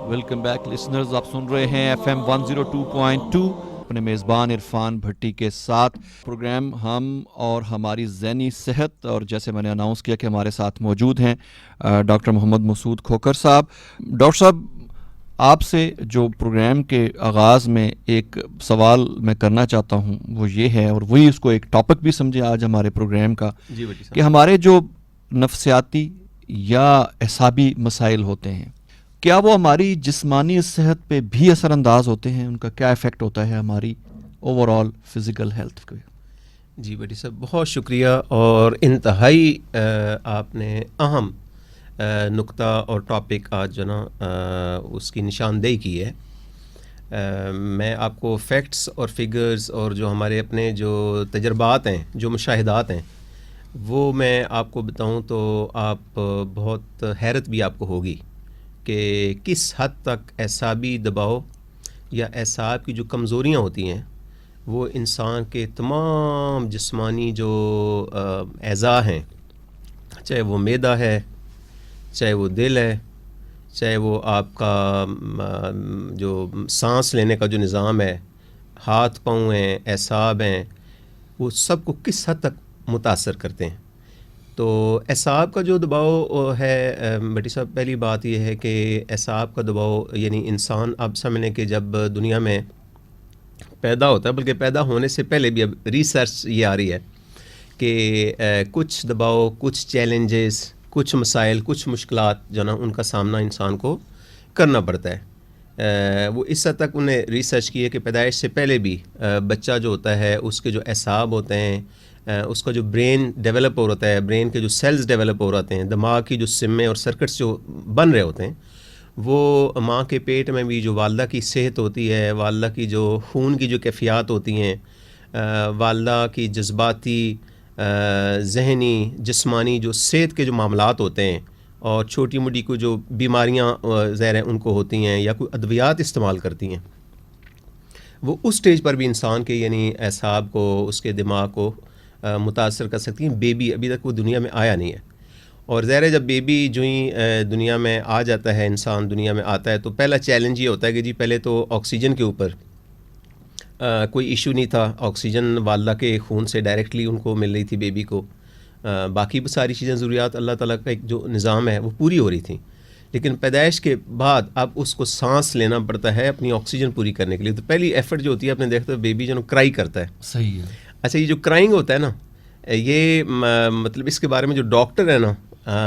Welcome back listeners, آپ سن رہے ہیں FM 102.2 اپنے میزبان عرفان بھٹی کے ساتھ پروگرام ہم اور ہماری ذہنی صحت، اور جیسے میں نے اناؤنس کیا کہ ہمارے ساتھ موجود ہیں ڈاکٹر محمد مسعود کھوکھر صاحب. ڈاکٹر صاحب، آپ سے جو پروگرام کے آغاز میں ایک سوال میں کرنا چاہتا ہوں وہ یہ ہے، اور وہی اس کو ایک ٹاپک بھی سمجھے آج ہمارے پروگرام کا، کہ ہمارے جو نفسیاتی یا اعصابی مسائل ہوتے ہیں، کیا وہ ہماری جسمانی صحت پہ بھی اثر انداز ہوتے ہیں؟ ان کا کیا ایفیکٹ ہوتا ہے ہماری اوور آل فزیکل ہیلتھ پہ؟ جی بھٹی صاحب، بہت شکریہ، اور انتہائی آپ نے اہم نقطہ اور ٹاپک آج جو نا اس کی نشاندہی کی ہے. میں آپ کو فیکٹس اور فگرز اور جو ہمارے اپنے جو تجربات ہیں، جو مشاہدات ہیں، وہ میں آپ کو بتاؤں تو آپ بہت حیرت بھی آپ کو ہوگی کہ کس حد تک اعصابی دباؤ یا اعصاب کی جو کمزوریاں ہوتی ہیں وہ انسان کے تمام جسمانی جو اعضاء ہیں، چاہے وہ معدہ ہے، چاہے وہ دل ہے، چاہے وہ آپ کا جو سانس لینے کا جو نظام ہے، ہاتھ پاؤں ہیں، اعصاب ہیں، وہ سب کو کس حد تک متاثر کرتے ہیں. تو اعصاب کا جو دباؤ ہے بھٹی صاحب، پہلی بات یہ ہے کہ اعصاب کا دباؤ یعنی انسان اب سمجھ لیں کہ جب دنیا میں پیدا ہوتا ہے، بلکہ پیدا ہونے سے پہلے بھی اب ریسرچ یہ آ رہی ہے کہ کچھ دباؤ، کچھ چیلنجز، کچھ مسائل، کچھ مشکلات جو نا ان کا سامنا انسان کو کرنا پڑتا ہے. وہ اس حد تک انہیں ریسرچ کی ہے کہ پیدائش سے پہلے بھی بچہ جو ہوتا ہے اس کے جو اعصاب ہوتے ہیں، اس کا جو برین ڈیولپ ہو رہا ہے، برین کے جو سیلز ڈیولپ ہو رہے ہیں، دماغ کی جو سمیں اور سرکٹس جو بن رہے ہوتے ہیں، وہ ماں کے پیٹ میں بھی جو والدہ کی صحت ہوتی ہے، والدہ کی جو خون کی جو کیفیات ہوتی ہیں، والدہ کی جذباتی، ذہنی، جسمانی جو صحت کے جو معاملات ہوتے ہیں، اور چھوٹی موٹی کو جو بیماریاں ظاہر ہیں ان کو ہوتی ہیں یا کوئی ادویات استعمال کرتی ہیں، وہ اس سٹیج پر بھی انسان کے یعنی اعصاب کو، اس کے دماغ کو متاثر کر سکتی ہیں. بیبی ابھی تک وہ دنیا میں آیا نہیں ہے، اور ظاہر ہے جب بیبی جو ہی دنیا میں آ جاتا ہے، انسان دنیا میں آتا ہے، تو پہلا چیلنج یہ ہوتا ہے کہ جی پہلے تو آکسیجن کے اوپر کوئی ایشو نہیں تھا. آکسیجن والدہ کے خون سے ڈائریکٹلی ان کو مل رہی تھی بیبی کو. باقی بھی ساری چیزیں، ضروریات اللہ تعالیٰ کا ایک جو نظام ہے وہ پوری ہو رہی تھیں. لیکن پیدائش کے بعد اب اس کو سانس لینا پڑتا ہے اپنی آکسیجن پوری کرنے کے لیے. تو پہلی ایفرٹ جو ہوتی ہے، آپ نے دیکھتے ہو بیبی جو کرائی کرتا ہے. صحیح ہے. اچھا، یہ جو کرائنگ ہوتا ہے نا، یہ مطلب اس کے بارے میں جو ڈاکٹر ہیں نا،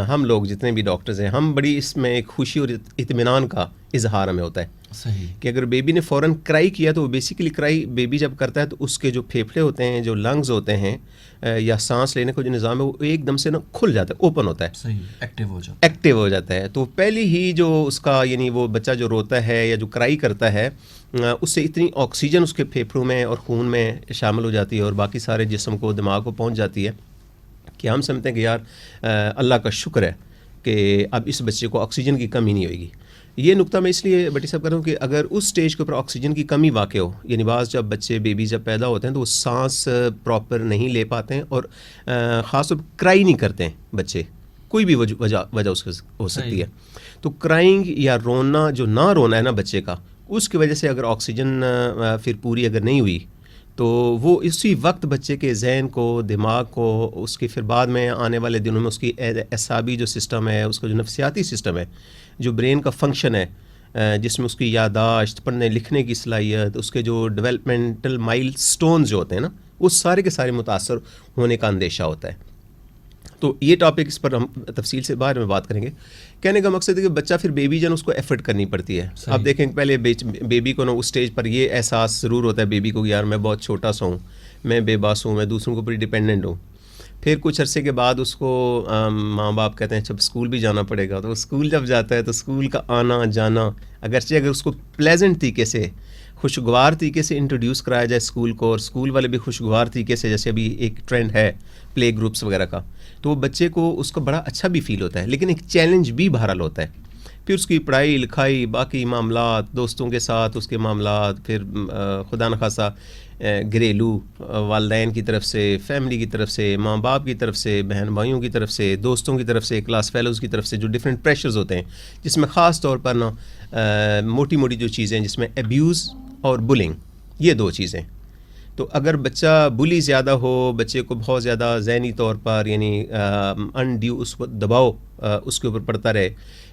ہم لوگ جتنے بھی ڈاکٹرز ہیں، ہم بڑی اس میں ایک خوشی اور اطمینان کا اظہار ہمیں ہوتا ہے. صحیح. کہ اگر بیبی نے فوراً کرائی کیا تو وہ بیسیکلی کرائی بیبی جب کرتا ہے تو اس کے جو پھیپھڑے ہوتے ہیں، جو لنگز ہوتے ہیں، یا سانس لینے کا جو نظام ہے، وہ ایک دم سے نا کھل جاتا ہے، اوپن ہوتا ہے. صحیح. ایکٹیو ہو جاتا ہے. تو پہلی ہی جو اس کا یعنی وہ بچہ جو روتا ہے یا جو کرائی کرتا ہے، اس سے اتنی آکسیجن اس کے پھیپھڑوں میں اور خون میں شامل ہو جاتی ہے اور باقی سارے جسم کو، دماغ کو پہنچ جاتی ہے کہ ہم سمجھتے ہیں کہ یار اللہ کا شکر ہے کہ اب اس بچے کو آکسیجن کی کمی نہیں ہوئے گی. یہ نقطہ میں اس لیے بھٹی صاحب کر رہا ہوں کہ اگر اس سٹیج کے اوپر آکسیجن کی کمی واقع ہو، یعنی بعض جب بچے بیبی جب پیدا ہوتے ہیں تو وہ سانس پراپر نہیں لے پاتے ہیں، اور خاص طور پر کرائی نہیں کرتے ہیں بچے، کوئی بھی وجہ اس کی ہو سکتی ہے. تو کرائنگ یا رونا، جو نہ رونا ہے نا بچے کا، اس کی وجہ سے اگر آکسیجن پھر پوری اگر نہیں ہوئی تو وہ اسی وقت بچے کے ذہن کو، دماغ کو، اس کے پھر بعد میں آنے والے دنوں میں اس کی اعصابی جو سسٹم ہے، اس کا جو نفسیاتی سسٹم ہے، جو برین کا فنکشن ہے، جس میں اس کی یادداشت، پڑھنے لکھنے کی صلاحیت، اس کے جو ڈیولپمنٹل مائل سٹونز جو ہوتے ہیں نا، وہ سارے کے سارے متاثر ہونے کا اندیشہ ہوتا ہے. تو یہ ٹاپک، اس پر ہم تفصیل سے بعد میں بات کریں گے. کہنے کا مقصد ہے کہ بچہ پھر بیبی جن اس کو ایفرٹ کرنی پڑتی ہے. آپ دیکھیں پہلے بیبی کو نا اس سٹیج پر یہ احساس ضرور ہوتا ہے بیبی کو کہ یار میں بہت چھوٹا سا ہوں، میں بے باس ہوں، میں دوسروں کے اوپر ڈیپینڈنٹ ہوں. پھر کچھ عرصے کے بعد اس کو ماں باپ کہتے ہیں جب اسکول بھی جانا پڑے گا. تو اسکول جب جاتا ہے تو اسکول کا آنا جانا، اگرچہ اگر اس کو پلیزنٹ طریقے سے، خوشگوار طریقے سے انٹروڈیوس کرایا جائے اسکول کو، اور اسکول والے بھی خوشگوار طریقے سے، جیسے ابھی ایک ٹرینڈ ہے پلے گروپس وغیرہ کا، تو بچے کو اس کو بڑا اچھا بھی فیل ہوتا ہے. لیکن ایک چیلنج بھی بہرحال ہوتا ہے پھر اس کی پڑھائی لکھائی، باقی معاملات، دوستوں کے ساتھ اس کے معاملات، پھر خدا نخواستہ گھریلو والدین کی طرف سے، فیملی کی طرف سے، ماں باپ کی طرف سے، بہن بھائیوں کی طرف سے، دوستوں کی طرف سے، کلاس فیلوز کی طرف سے جو ڈفرینٹ پریشرز ہوتے ہیں، جس میں خاص طور پر نا موٹی موٹی جو چیزیں جس میں ایبیوز اور بلنگ، یہ دو چیزیں. تو اگر بچہ بلی زیادہ ہو، بچے کو بہت زیادہ ذہنی طور پر یعنی انڈیو اس کو دباؤ اس کے اوپر پڑتا رہے،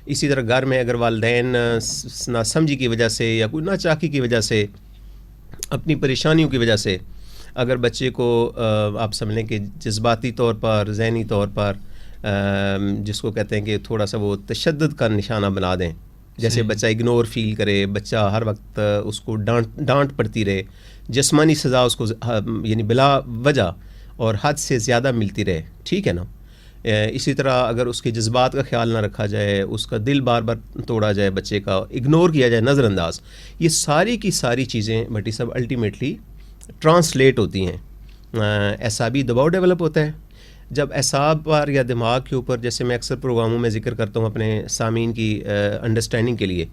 اسی طرح گھر میں اگر والدین نا سمجھی کی وجہ سے یا کوئی ناچاکی کی وجہ سے، اپنی پریشانیوں کی وجہ سے اگر بچے کو آپ سمجھ لیں کہ جذباتی طور پر، ذہنی طور پر جس کو کہتے ہیں کہ تھوڑا سا وہ تشدد کا نشانہ بنا دیں، جیسے بچہ اگنور فیل کرے، بچہ ہر وقت اس کو ڈانٹ پڑتی رہے، جسمانی سزا اس کو یعنی بلا وجہ اور حد سے زیادہ ملتی رہے، ٹھیک ہے نا. اسی طرح اگر اس کے جذبات کا خیال نہ رکھا جائے، اس کا دل بار بار توڑا جائے، بچے کا اگنور کیا جائے، نظر انداز، یہ ساری کی ساری چیزیں بٹی سب الٹیمیٹلی ٹرانسلیٹ ہوتی ہیں. اعصابی دباؤ ڈیولپ ہوتا ہے. جب اعصاب پر یا دماغ کے اوپر، جیسے میں اکثر پروگراموں میں ذکر کرتا ہوں اپنے سامعین کی انڈرسٹینڈنگ کے لیے،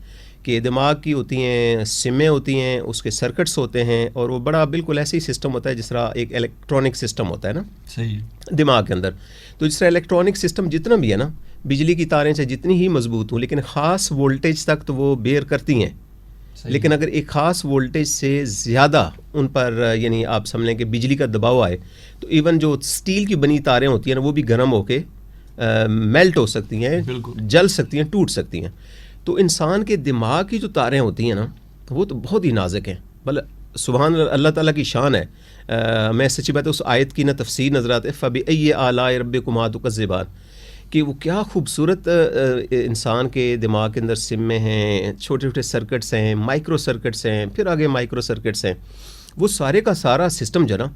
کہ دماغ کی ہوتی ہیں سمیں ہوتی ہیں، اس کے سرکٹس ہوتے ہیں، اور وہ بڑا بالکل ایسے ہی سسٹم ہوتا ہے جس طرح ایک الیکٹرانک سسٹم ہوتا ہے نا صحیح دماغ کے اندر. تو جس طرح الیکٹرانک سسٹم جتنا بھی ہے نا، بجلی کی تاریں چاہے جتنی ہی مضبوط ہوں لیکن خاص وولٹیج تک تو وہ بیئر کرتی ہیں، لیکن اگر ایک خاص وولٹیج سے زیادہ ان پر یعنی آپ سمجھ لیں کہ بجلی کا دباؤ آئے تو ایون جو اسٹیل کی بنی تاریں ہوتی ہیں نا وہ بھی گرم ہو کے میلٹ ہو سکتی ہیں، جل سکتی ہیں، ٹوٹ سکتی ہیں. تو انسان کے دماغ کی جو تاریں ہوتی ہیں نا وہ تو بہت ہی نازک ہیں. سبحان اللہ تعالیٰ کی شان ہے. میں سچی بات ہے اس آیت کی نہ تفسیر نظر آتے فَبِأَيِّ آلَاءِ رَبِّكُمَا تُكَذِّبَانِ، کہ وہ کیا خوبصورت انسان کے دماغ کے اندر سمیں ہیں، چھوٹے چھوٹے سرکٹس ہیں، مائکرو سرکٹس ہیں، پھر آگے مائکرو سرکٹس ہیں. وہ سارے کا سارا سسٹم جو نا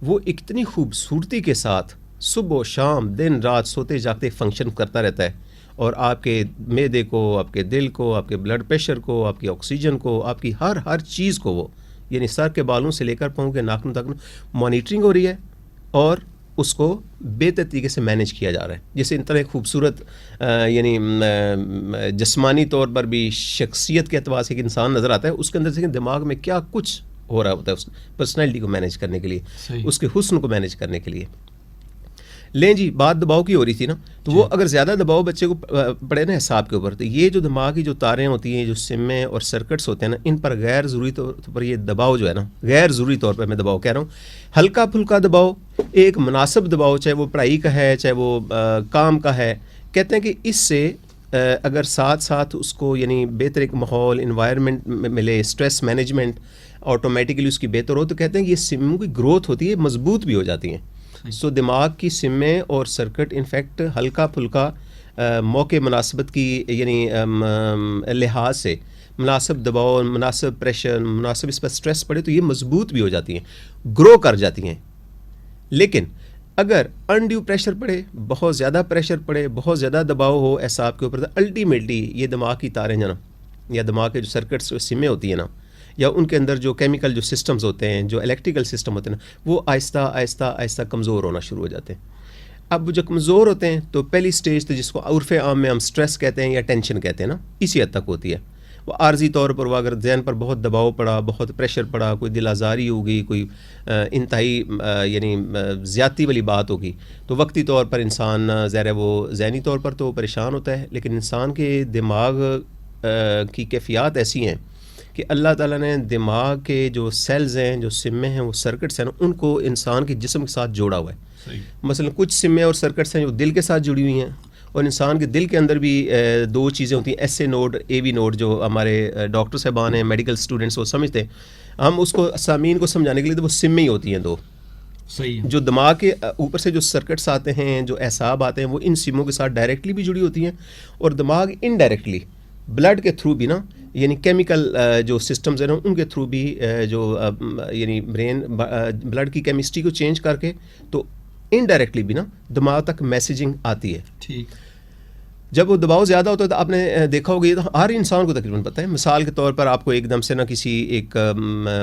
وہ اتنی خوبصورتی کے ساتھ صبح و شام، دن رات، سوتے جاگتے فنکشن کرتا رہتا ہے، اور آپ کے معدے کو، آپ کے دل کو، آپ کے بلڈ پریشر کو، آپ کی آکسیجن کو، آپ کی ہر چیز کو وہ یعنی سر کے بالوں سے لے کر پاؤں کے ناخنوں تک مانیٹرنگ ہو رہی ہے، اور اس کو بہتر طریقے سے مینیج کیا جا رہا ہے. جیسے ان طرح خوبصورت یعنی جسمانی طور پر بھی شخصیت کے اعتبار سے ایک انسان نظر آتا ہے، اس کے اندر سے دماغ میں کیا کچھ ہو رہا ہوتا ہے اس پرسنالٹی کو مینیج کرنے کے لیے، اس کے حسن کو مینیج کرنے کے لیے. لیں جی، بات دباؤ کی ہو رہی تھی نا، تو وہ اگر زیادہ دباؤ بچے کو پڑے نا حساب کے اوپر، تو یہ جو دماغ کی جو تاریں ہوتی ہیں، جو سمیں اور سرکٹس ہوتے ہیں نا، ان پر غیر ضروری طور پر یہ دباؤ جو ہے نا، غیر ضروری طور پر میں دباؤ کہہ رہا ہوں، ہلکا پھلکا دباؤ، ایک مناسب دباؤ، چاہے وہ پڑھائی کا ہے، چاہے وہ کام کا ہے، کہتے ہیں کہ اس سے اگر ساتھ ساتھ اس کو یعنی بہتر ایک ماحول انوائرمنٹ ملے، اسٹریس مینجمنٹ آٹومیٹکلی اس کی بہتر ہو، تو کہتے ہیں کہ یہ سموں کی گروتھ ہوتی ہے، مضبوط بھی ہو جاتی ہیں. سو دماغ کی سمیں اور سرکٹ انفیکٹ ہلکا پھلکا موقع مناسبت کی یعنی لحاظ سے مناسب دباؤ، مناسب پریشر، مناسب اس پر سٹریس پڑے تو یہ مضبوط بھی ہو جاتی ہیں، گرو کر جاتی ہیں. لیکن اگر انڈیو پریشر پڑے، بہت زیادہ پریشر پڑے، بہت زیادہ دباؤ ہو اعصاب کے اوپر، تو الٹیمیٹلی یہ دماغ کی تاریں جو نا، یا دماغ کے جو سرکٹس سمیں ہوتی ہیں نا، یا ان کے اندر جو کیمیکل جو سسٹمز ہوتے ہیں، جو الیکٹریکل سسٹم ہوتے ہیں نا، وہ آہستہ آہستہ آہستہ کمزور ہونا شروع ہو جاتے ہیں. اب جو کمزور ہوتے ہیں تو پہلی سٹیج تو جس کو عرف عام میں ہم سٹریس کہتے ہیں یا ٹینشن کہتے ہیں نا، اسی حد تک ہوتی ہے. وہ عارضی طور پر وہ اگر ذہن پر بہت دباؤ پڑا، بہت پریشر پڑا، کوئی دل آزاری ہوگی، کوئی انتہائی یعنی زیادتی والی بات ہوگی، تو وقتی طور پر انسان ظاہر ہے وہ ذہنی طور پر تو پریشان ہوتا ہے. لیکن انسان کے دماغ کی کیفیات ایسی ہیں کہ اللہ تعالیٰ نے دماغ کے جو سیلز ہیں، جو سمیں ہیں، وہ سرکٹس ہیں، ان کو انسان کے جسم کے ساتھ جوڑا ہوا ہے. مثلا کچھ سمیں اور سرکٹس ہیں جو دل کے ساتھ جڑی ہوئی ہیں، اور انسان کے دل کے اندر بھی دو چیزیں ہوتی ہیں، S A node, A V node, جو ہمارے ڈاکٹر صاحبان ہیں، میڈیکل اسٹوڈنٹس وہ سمجھتے ہیں. ہم اس کو سامعین کو سمجھانے کے لیے تو وہ سمیں ہی ہوتی ہیں دو. جو دماغ کے اوپر سے جو سرکٹس آتے ہیں، جو اعصاب آتے ہیں، وہ ان سموں کے ساتھ ڈائریکٹلی بھی جڑی ہوتی ہیں، اور دماغ انڈائریکٹلی بلڈ کے تھرو بھی نا، یعنی کیمیکل جو سسٹمز ہیں نا، ان کے تھرو بھی جو یعنی برین بلڈ کی کیمسٹری کو چینج کر کے تو انڈائریکٹلی بھی نا دماغ تک میسیجنگ آتی ہے. ٹھیک، جب وہ دباؤ زیادہ ہوتا ہے تو آپ نے دیکھا ہوگا، یہ تو ہر انسان کو تقریباً پتہ ہے. مثال کے طور پر آپ کو ایک دم سے نا کسی ایک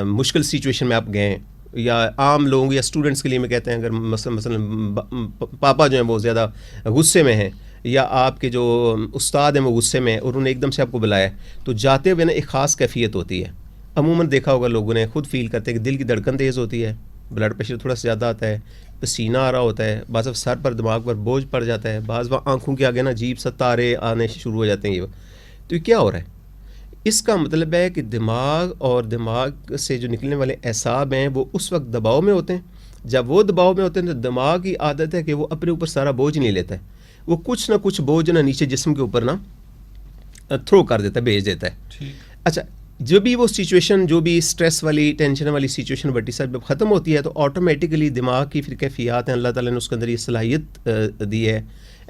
مشکل سچویشن میں آپ گئے، یا عام لوگوں یا اسٹوڈنٹس کے لیے میں کہتے ہیں، اگر مثلا پاپا جو ہیں وہ زیادہ غصے میں ہیں، یا آپ کے جو استاد ہیں وہ غصے میں اور انہوں نے ایک دم سے آپ کو بلایا, تو جاتے ہوئے نا ایک خاص کیفیت ہوتی ہے. عموماً دیکھا ہوگا لوگوں نے, خود فیل کرتے ہیں کہ دل کی دھڑکن تیز ہوتی ہے, بلڈ پریشر تھوڑا سا زیادہ آتا ہے, پسینہ آ رہا ہوتا ہے, بعض سر پر دماغ پر بوجھ پڑ جاتا ہے, بعض آنکھوں کے آگے نا عجیب سا تارے آنے شروع ہو جاتے ہیں. تو یہ کیا ہو رہا ہے؟ اس کا مطلب ہے کہ دماغ اور دماغ سے جو نکلنے والے اعصاب ہیں وہ اس وقت دباؤ میں ہوتے ہیں. جب وہ دباؤ میں ہوتے ہیں تو دماغ کی عادت ہے کہ وہ اپنے اوپر سارا بوجھ نہیں لیتا ہے, وہ کچھ نہ کچھ بوجھ نا نیچے جسم کے اوپر نا تھرو کر دیتا ہے, بھیج دیتا ہے. اچھا, جو بھی وہ سچویشن, جو بھی اسٹریس والی ٹینشن والی سچویشن بٹی صاحب جب ختم ہوتی ہے تو آٹومیٹکلی دماغ کی پھر کیفیات ہیں, اللہ تعالیٰ نے اس کے اندر یہ صلاحیت دی ہے,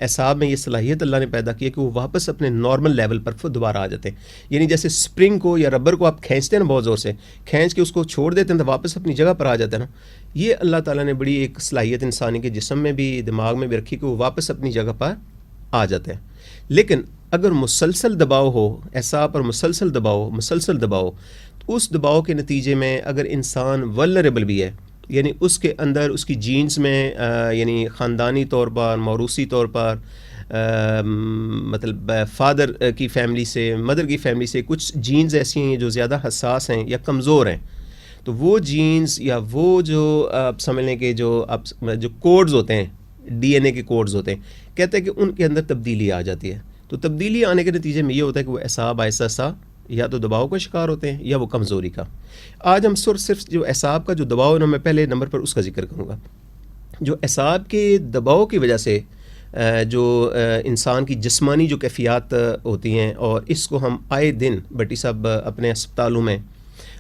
اعصاب میں یہ صلاحیت اللہ نے پیدا کی ہے کہ وہ واپس اپنے نارمل لیول پر دوبارہ آ جاتے ہیں. یعنی جیسے اسپرنگ کو یا ربر کو آپ کھینچتے ہیں نا بہت زور سے, کھینچ کے اس کو چھوڑ دیتے ہیں تو واپس اپنی جگہ پر آ جاتا ہے نا, یہ اللہ تعالیٰ نے بڑی ایک صلاحیت انسانی کے جسم میں بھی دماغ میں بھی رکھی کہ وہ واپس اپنی جگہ پر آ جاتے ہیں. لیکن اگر مسلسل دباؤ ہو, اعصاب پر مسلسل دباؤ, تو اس دباؤ کے نتیجے میں اگر انسان ولنریبل بھی ہے, یعنی اس کے اندر اس کی جینز میں یعنی خاندانی طور پر, موروثی طور پر, مطلب فادر کی فیملی سے, مدر کی فیملی سے کچھ جینز ایسی ہیں جو زیادہ حساس ہیں یا کمزور ہیں, تو وہ جینز یا وہ جو آپ سمجھ لیں کہ جو کوڈز ہوتے ہیں, ڈی این اے کے کوڈز ہوتے ہیں, کہتے ہیں کہ ان کے اندر تبدیلی آ جاتی ہے. تو تبدیلی آنے کے نتیجے میں یہ ہوتا ہے کہ وہ اعصاب آہستہ آہستہ یا تو دباؤ کا شکار ہوتے ہیں یا وہ کمزوری کا. آج ہم صرف جو اعصاب کا جو دباؤ ہے نا, میں پہلے نمبر پر اس کا ذکر کروں گا. جو اعصاب کے دباؤ کی وجہ سے جو انسان کی جسمانی جو کیفیات ہوتی ہیں, اور اس کو ہم آئے دن بٹی صاحب اپنے اسپتالوں میں,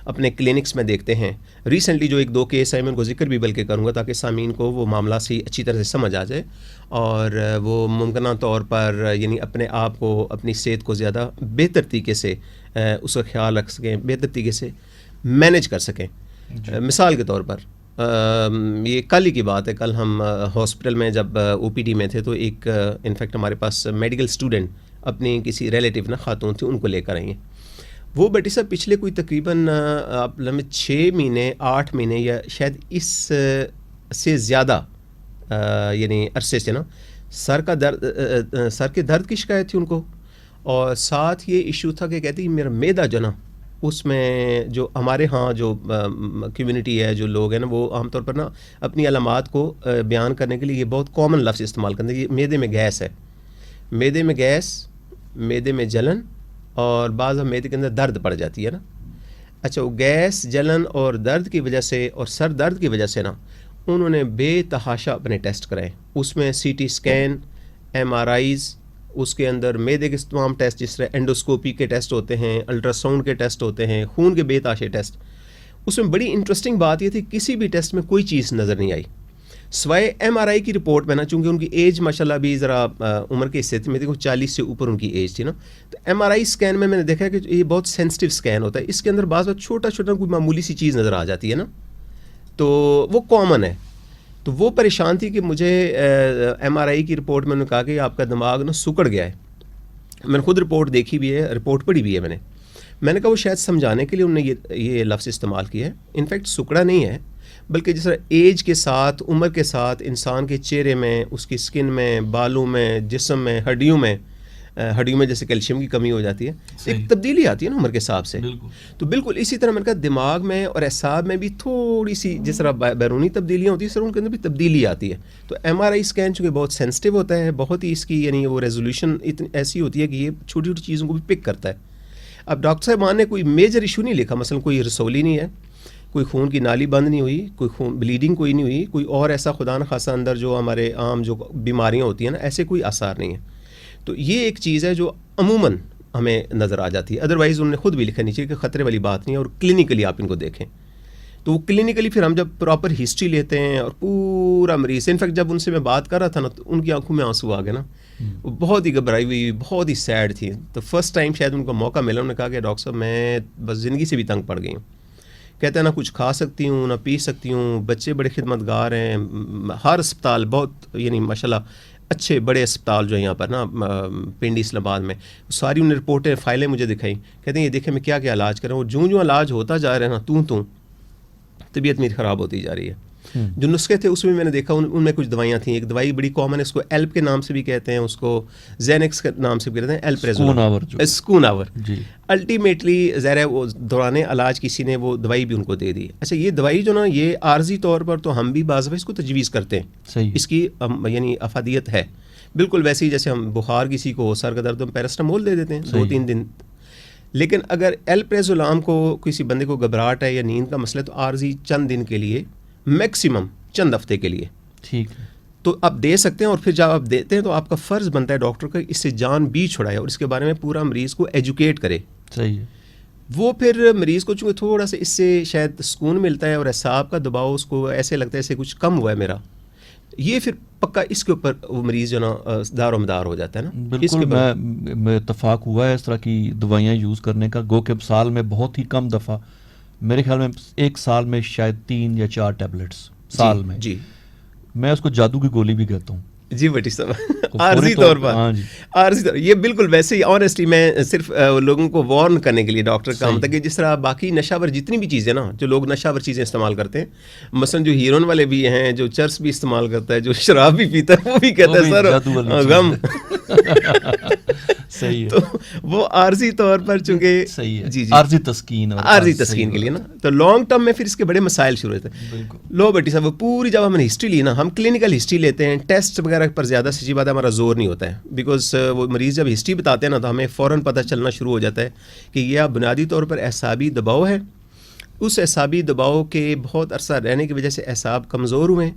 اپنے کلینکس میں دیکھتے ہیں. ریسنٹلی جو 1-2 کیس ہیں میں ان کو ذکر بھی بلکہ کروں گا تاکہ سامعین کو وہ معاملہ سے اچھی طرح سے سمجھ آ جائے, اور وہ ممکنہ طور پر یعنی اپنے آپ کو, اپنی صحت کو زیادہ بہتر طریقے سے اس کا خیال رکھ سکیں, بہتر طریقے سے مینیج کر سکیں. مثال کے طور پر یہ کل ہی کی بات ہے, کل ہم ہاسپٹل میں جب او پی ڈی میں تھے تو ایک انفیکٹ ہمارے پاس میڈیکل اسٹوڈنٹ اپنی کسی ریلیٹیو نا خاتون تھی, ان کو لے کر آئی ہیں. وہ بیٹی صاحب پچھلے کوئی تقریباً آپ لمحے 6 مہینے 8 مہینے یا شاید اس سے زیادہ یعنی عرصے سے نا سر کے درد کی شکایت تھی ان کو, اور ساتھ یہ ایشو تھا کہ کہتی میرا معدہ جو نا, اس میں جو ہمارے ہاں جو کمیونٹی ہے, جو لوگ ہیں نا, وہ عام طور پر نا اپنی علامات کو بیان کرنے کے لیے یہ بہت کامن لفظ استعمال کرتے ہیں. یہ معدے میں گیس ہے, معدے میں گیس, معدے میں جلن, اور بعض معدے کے اندر درد پڑ جاتی ہے نا. اچھا, وہ گیس, جلن اور درد کی وجہ سے اور سر درد کی وجہ سے نا انہوں نے بے تحاشا اپنے ٹیسٹ کرائے. اس میں C T scan, M R Is, اس کے اندر معدے کے تمام ٹیسٹ, جس طرح اینڈوسکوپی کے ٹیسٹ ہوتے ہیں, الٹرا ساؤنڈ کے ٹیسٹ ہوتے ہیں, خون کے بے تحاشے ٹیسٹ. اس میں بڑی انٹرسٹنگ بات یہ تھی کسی بھی ٹیسٹ میں کوئی چیز نظر نہیں آئی سوائے ایم آر آئی کی رپورٹ میں نا, چونکہ ان کی ایج ماشاءاللہ بھی ذرا عمر کے حصے تھے, میں دیکھو 40 سے اوپر ان کی ایج تھی نا. تو ایم آر آئی اسکین میں نے دیکھا کہ یہ بہت سینسٹیو اسکین ہوتا ہے, اس کے اندر بعض بات چھوٹا کوئی معمولی سی چیز نظر آ جاتی ہے نا, تو وہ کامن ہے. تو وہ پریشان تھی کہ مجھے ایم آر آئی کی رپورٹ میں انہوں نے کہا کہ آپ کا دماغ نا سکڑ گیا ہے. میں نے خود رپورٹ دیکھی بھی ہے, رپورٹ پڑھی بھی ہے میں نے کہا وہ شاید سمجھانے کے لیے انہوں نے یہ لفظ استعمال کیا ہے. انفیکٹ سکڑا نہیں ہے, بلکہ جس طرح ایج کے ساتھ, عمر کے ساتھ انسان کے چہرے میں, اس کی سکن میں, بالوں میں, جسم میں, ہڈیوں میں جیسے کیلشیم کی کمی ہو جاتی ہے, ایک تبدیلی آتی ہے نا عمر کے حساب سے. تو بالکل اسی طرح میں نے کہا دماغ میں اور اعصاب میں بھی تھوڑی سی جس طرح بیرونی تبدیلیاں ہوتی ہیں, سر ان کے اندر بھی تبدیلی آتی ہے. تو ایم آر آئی اسکین چونکہ بہت سینسٹیو ہوتا ہے, بہت ہی اس کی یعنی وہ ریزولوشن اتنی ایسی ہوتی ہے کہ یہ چھوٹی چھوٹی چیزوں کو بھی پک کرتا ہے. اب ڈاکٹر صاحبان نے کوئی میجر ایشو نہیں لکھا, مثلا کوئی رسولی نہیں ہے, کوئی خون کی نالی بند نہیں ہوئی, کوئی خون بلیڈنگ کوئی نہیں ہوئی, کوئی اور ایسا خدا نخواستہ اندر جو ہمارے عام جو بیماریاں ہوتی ہیں نا, ایسے کوئی آثار نہیں ہیں. تو یہ ایک چیز ہے جو عموماً ہمیں نظر آ جاتی ہے. ادروائز انہوں نے خود بھی لکھا نیچے کہ خطرے والی بات نہیں ہے, اور کلینکلی آپ ان کو دیکھیں. تو وہ کلینکلی پھر ہم جب پراپر ہسٹری لیتے ہیں اور پورا مریض, انفیکٹ جب ان سے میں بات کر رہا تھا نا تو ان کی آنکھوں میں آنسو آ گئے نا, وہ بہت ہی گھبرائی ہوئی, بہت ہی سیڈ تھی. تو فرسٹ ٹائم شاید ان کو موقع ملا, انہوں نے کہا کہ ڈاکٹر صاحب میں بس زندگی سے بھی تنگ پڑ گئی ہوں. کہتے ہیں نہ کچھ کھا سکتی ہوں نہ پی سکتی ہوں, بچے بڑے خدمت گار ہیں, ہر اسپتال بہت یعنی ماشاءاللہ اچھے بڑے اسپتال جو ہیں یہاں پر نا پنڈی اسلام آباد میں, ساری انہیں رپورٹیں فائلیں مجھے دکھائیں. کہتے ہیں یہ دیکھیں میں کیا علاج کر رہا ہوں, جو علاج ہوتا جا رہا ہے نا, طبیعت میری خراب ہوتی جا رہی ہے. جو نسخے تھے اس میں میں نے دیکھا ان میں کچھ دوائیاں تھیں. ایک دوائی بڑی کامن ہے, اس کو ایلپ کے نام سے بھی کہتے ہیں, اس کو زینکس کے نام سے بھی کہتے ہیں, الپریزولام, سکوناور. الٹیمیٹلی ظاہر ہے وہ دوران علاج کسی نے وہ دوائی بھی ان کو دے دی. اچھا یہ دوائی جو نا یہ عارضی طور پر تو ہم بھی بعض دفعہ اس کو تجویز کرتے ہیں, اس کی یعنی افادیت ہے بالکل ویسے ہی جیسے ہم بخار کسی کو سر کا درد ہم پیراسٹامول دے دیتے ہیں 2-3 دن. لیکن اگر الپریزولام کو کسی بندے کو گھبراہٹ ہے یا نیند کا مسئلہ تو عارضی چند دن کے لیے, میکسیمم چند ہفتے کے لیے ٹھیک ہے تو آپ دے سکتے ہیں. اور پھر جب آپ دیتے ہیں تو آپ کا فرض بنتا ہے ڈاکٹر کا اس سے جان بھی چھڑائے اور اس کے بارے میں پورا مریض کو ایجوکیٹ کرے. صحیح ہے. وہ پھر مریض کو چونکہ تھوڑا سا اس سے شاید سکون ملتا ہے اور اعصاب کا دباؤ اس کو ایسے لگتا ہے ایسے کچھ کم ہوا ہے میرا, یہ پھر پکا اس کے اوپر وہ مریض جو نا دار و مدار ہو جاتا ہے نا. بالکل میں اتفاق ہوا ہے اس طرح کی دوائیاں یوز کرنے کا, گو کہ سال میں بہت ہی کم دفعہ, میرے خیال میں ایک سال میں شاید 3 یا 4 ٹیبلٹس سال میں. جی میں اس کو جادو کی گولی بھی کہتا ہوں. جی بٹی صاحب عارضی طور پر, عارضی طور یہ بالکل ویسے ہی. آنیسٹلی میں صرف لوگوں کو وارن کرنے کے لیے ڈاکٹر کا مطلب کہ جس طرح باقی نشہ ور جتنی بھی چیزیں نا جو لوگ نشہ ور چیزیں استعمال کرتے ہیں, مثلا جو ہیرون والے بھی ہیں, جو چرس بھی استعمال کرتا ہے, جو شراب بھی پیتا ہے, وہ بھی کہتا ہے سر غم. صحیح ہے. تو وہ عارضی طور پر چونکہ صحیح ہے جی عارضی تسکین, عارضی تسکین کے لیے نا, تو لانگ ٹرم میں پھر اس کے بڑے مسائل شروع ہوتے ہیں. لو بیٹی صاحب پوری جب ہم نے ہسٹری لی نا, ہم کلینکل ہسٹری لیتے ہیں, ٹیسٹ وغیرہ پر زیادہ سچی بات ہے ہمارا زور نہیں ہوتا ہے, بیکاز وہ مریض جب ہسٹری بتاتے ہیں نا تو ہمیں فوراً پتہ چلنا شروع ہو جاتا ہے کہ یہ بنیادی طور پر اعصابی دباؤ ہے. اس اعصابی دباؤ کے بہت عرصہ رہنے کی وجہ سے اعصاب کمزور ہوئے ہیں.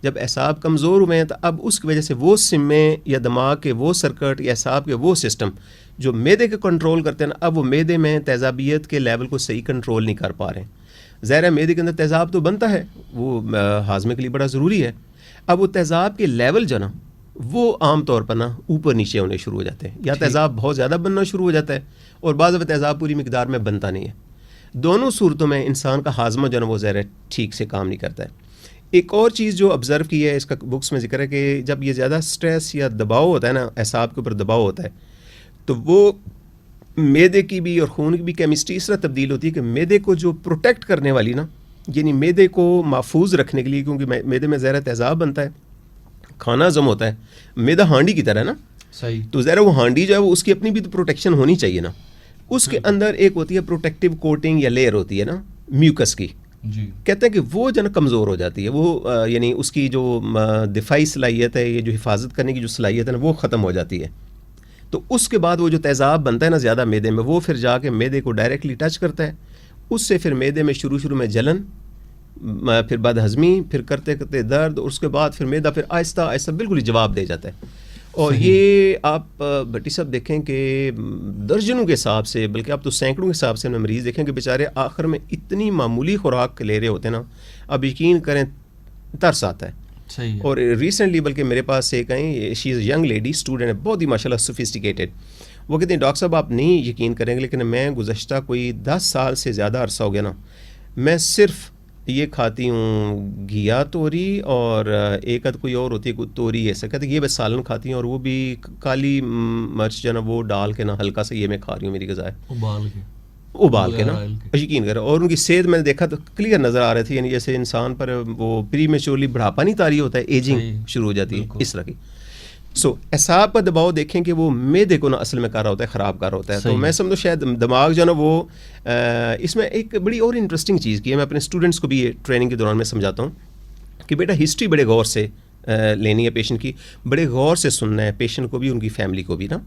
جب اعصاب کمزور ہوئے ہیں تو اب اس کی وجہ سے وہ سمیں یا دماغ کے وہ سرکٹ یا اعصاب کے وہ سسٹم جو معدے کے کنٹرول کرتے ہیں نا, اب وہ معدے میں تیزابیت کے لیول کو صحیح کنٹرول نہیں کر پا رہے ہیں. ظاہر ہے معدے کے اندر تیزاب تو بنتا ہے, وہ ہاضمے کے لیے بڑا ضروری ہے. اب وہ تیزاب کے لیول جو نا وہ عام طور پر نا اوپر نیچے ہونے شروع ہو جاتے ہیں, یا تیزاب بہت زیادہ بننا شروع ہو جاتا ہے اور بعض دفعہ تیزاب پوری مقدار میں بنتا نہیں ہے. دونوں صورتوں میں انسان کا ہاضمہ جو ہے وہ ظاہر ٹھیک سے کام نہیں کرتا ہے. ایک اور چیز جو آبزرو کی ہے, اس کا بکس میں ذکر ہے کہ جب یہ زیادہ سٹریس یا دباؤ ہوتا ہے نا, اعصاب کے اوپر دباؤ ہوتا ہے, تو وہ معدے کی بھی اور خون کی بھی کیمسٹری اس طرح تبدیل ہوتی ہے کہ معدے کو جو پروٹیکٹ کرنے والی نا, یعنی معدے کو محفوظ رکھنے کے لیے, کیونکہ معدے میں زہر تیزاب بنتا ہے, کھانا ہضم ہوتا ہے, معدہ ہانڈی کی طرح ہے نا. صحیح. تو ظاہر وہ ہانڈی جو ہے وہ اس کی اپنی بھی تو پروٹیکشن ہونی چاہیے نا. اس کے اندر ایک ہوتی ہے پروٹیکٹیو کوٹنگ یا لیئر ہوتی ہے نا میوکس کی. جی. کہتے ہیں کہ وہ جو نا کمزور ہو جاتی ہے, وہ یعنی اس کی جو دفاعی صلاحیت ہے, یہ جو حفاظت کرنے کی جو صلاحیت ہے نا وہ ختم ہو جاتی ہے. تو اس کے بعد وہ جو تیزاب بنتا ہے نا زیادہ معدے میں, وہ پھر جا کے معدے کو ڈائریکٹلی ٹچ کرتا ہے. اس سے پھر معدے میں شروع میں جلن, پھر بد ہضمی, پھر کرتے کرتے درد, اور اس کے بعد پھر معدہ پھر آہستہ آہستہ بالکل ہی جواب دے جاتا ہے. اور یہ آپ بھٹی صاحب دیکھیں کہ درجنوں کے حساب سے, بلکہ آپ تو سینکڑوں کے حساب سے مریض دیکھیں کہ بیچارے آخر میں اتنی معمولی خوراک لے رہے ہوتے ہیں نا, اب یقین کریں ترس آتا ہے. صحیح. اور ریسنٹلی بلکہ میرے پاس ایک آئیں, شی از ینگ لیڈی اسٹوڈنٹ ہے, بہت ہی ماشاء اللہ سوفسٹیکیٹڈ. وہ کہتے ہیں ڈاکٹر صاحب آپ نہیں یقین کریں گے لیکن میں گزشتہ کوئی 10 سال سے زیادہ عرصہ ہو گیا نا, میں صرف یہ کھاتی ہوں گھیا توری اور ایک کوئی اور ہوتی ہے کوئی توری, ایسا کہتے ہیں یہ بس سالن کھاتی ہوں, اور وہ بھی کالی مرچ جو ہے نا وہ ڈال کے نا ہلکا سا یہ میں کھا رہی ہوں, میری غذا ہے ابال کے نا, یقین کریں. اور ان کی صحت میں نے دیکھا تو کلیئر نظر آ رہی تھی, یعنی جیسے انسان پر وہ پری میچورلی بڑھاپا نہیں طاری ہوتا ہے, ایجنگ شروع ہو جاتی ہے اس طرح کی. سو اعصاب کا دباؤ دیکھیں کہ وہ معدے کو نا اصل میں کر رہا ہوتا ہے, خراب کر رہا ہوتا ہے. تو میں سمجھو شاید دماغ جو ہے نا وہ اس میں ایک بڑی اور انٹرسٹنگ چیز کی ہے, میں اپنے اسٹوڈنٹس کو بھی یہ ٹریننگ کے دوران میں سمجھاتا ہوں کہ بیٹا ہسٹری بڑے غور سے لینی ہے پیشنٹ کی, بڑے غور سے سننا ہے پیشنٹ کو بھی, ان کی فیملی کو بھی نا,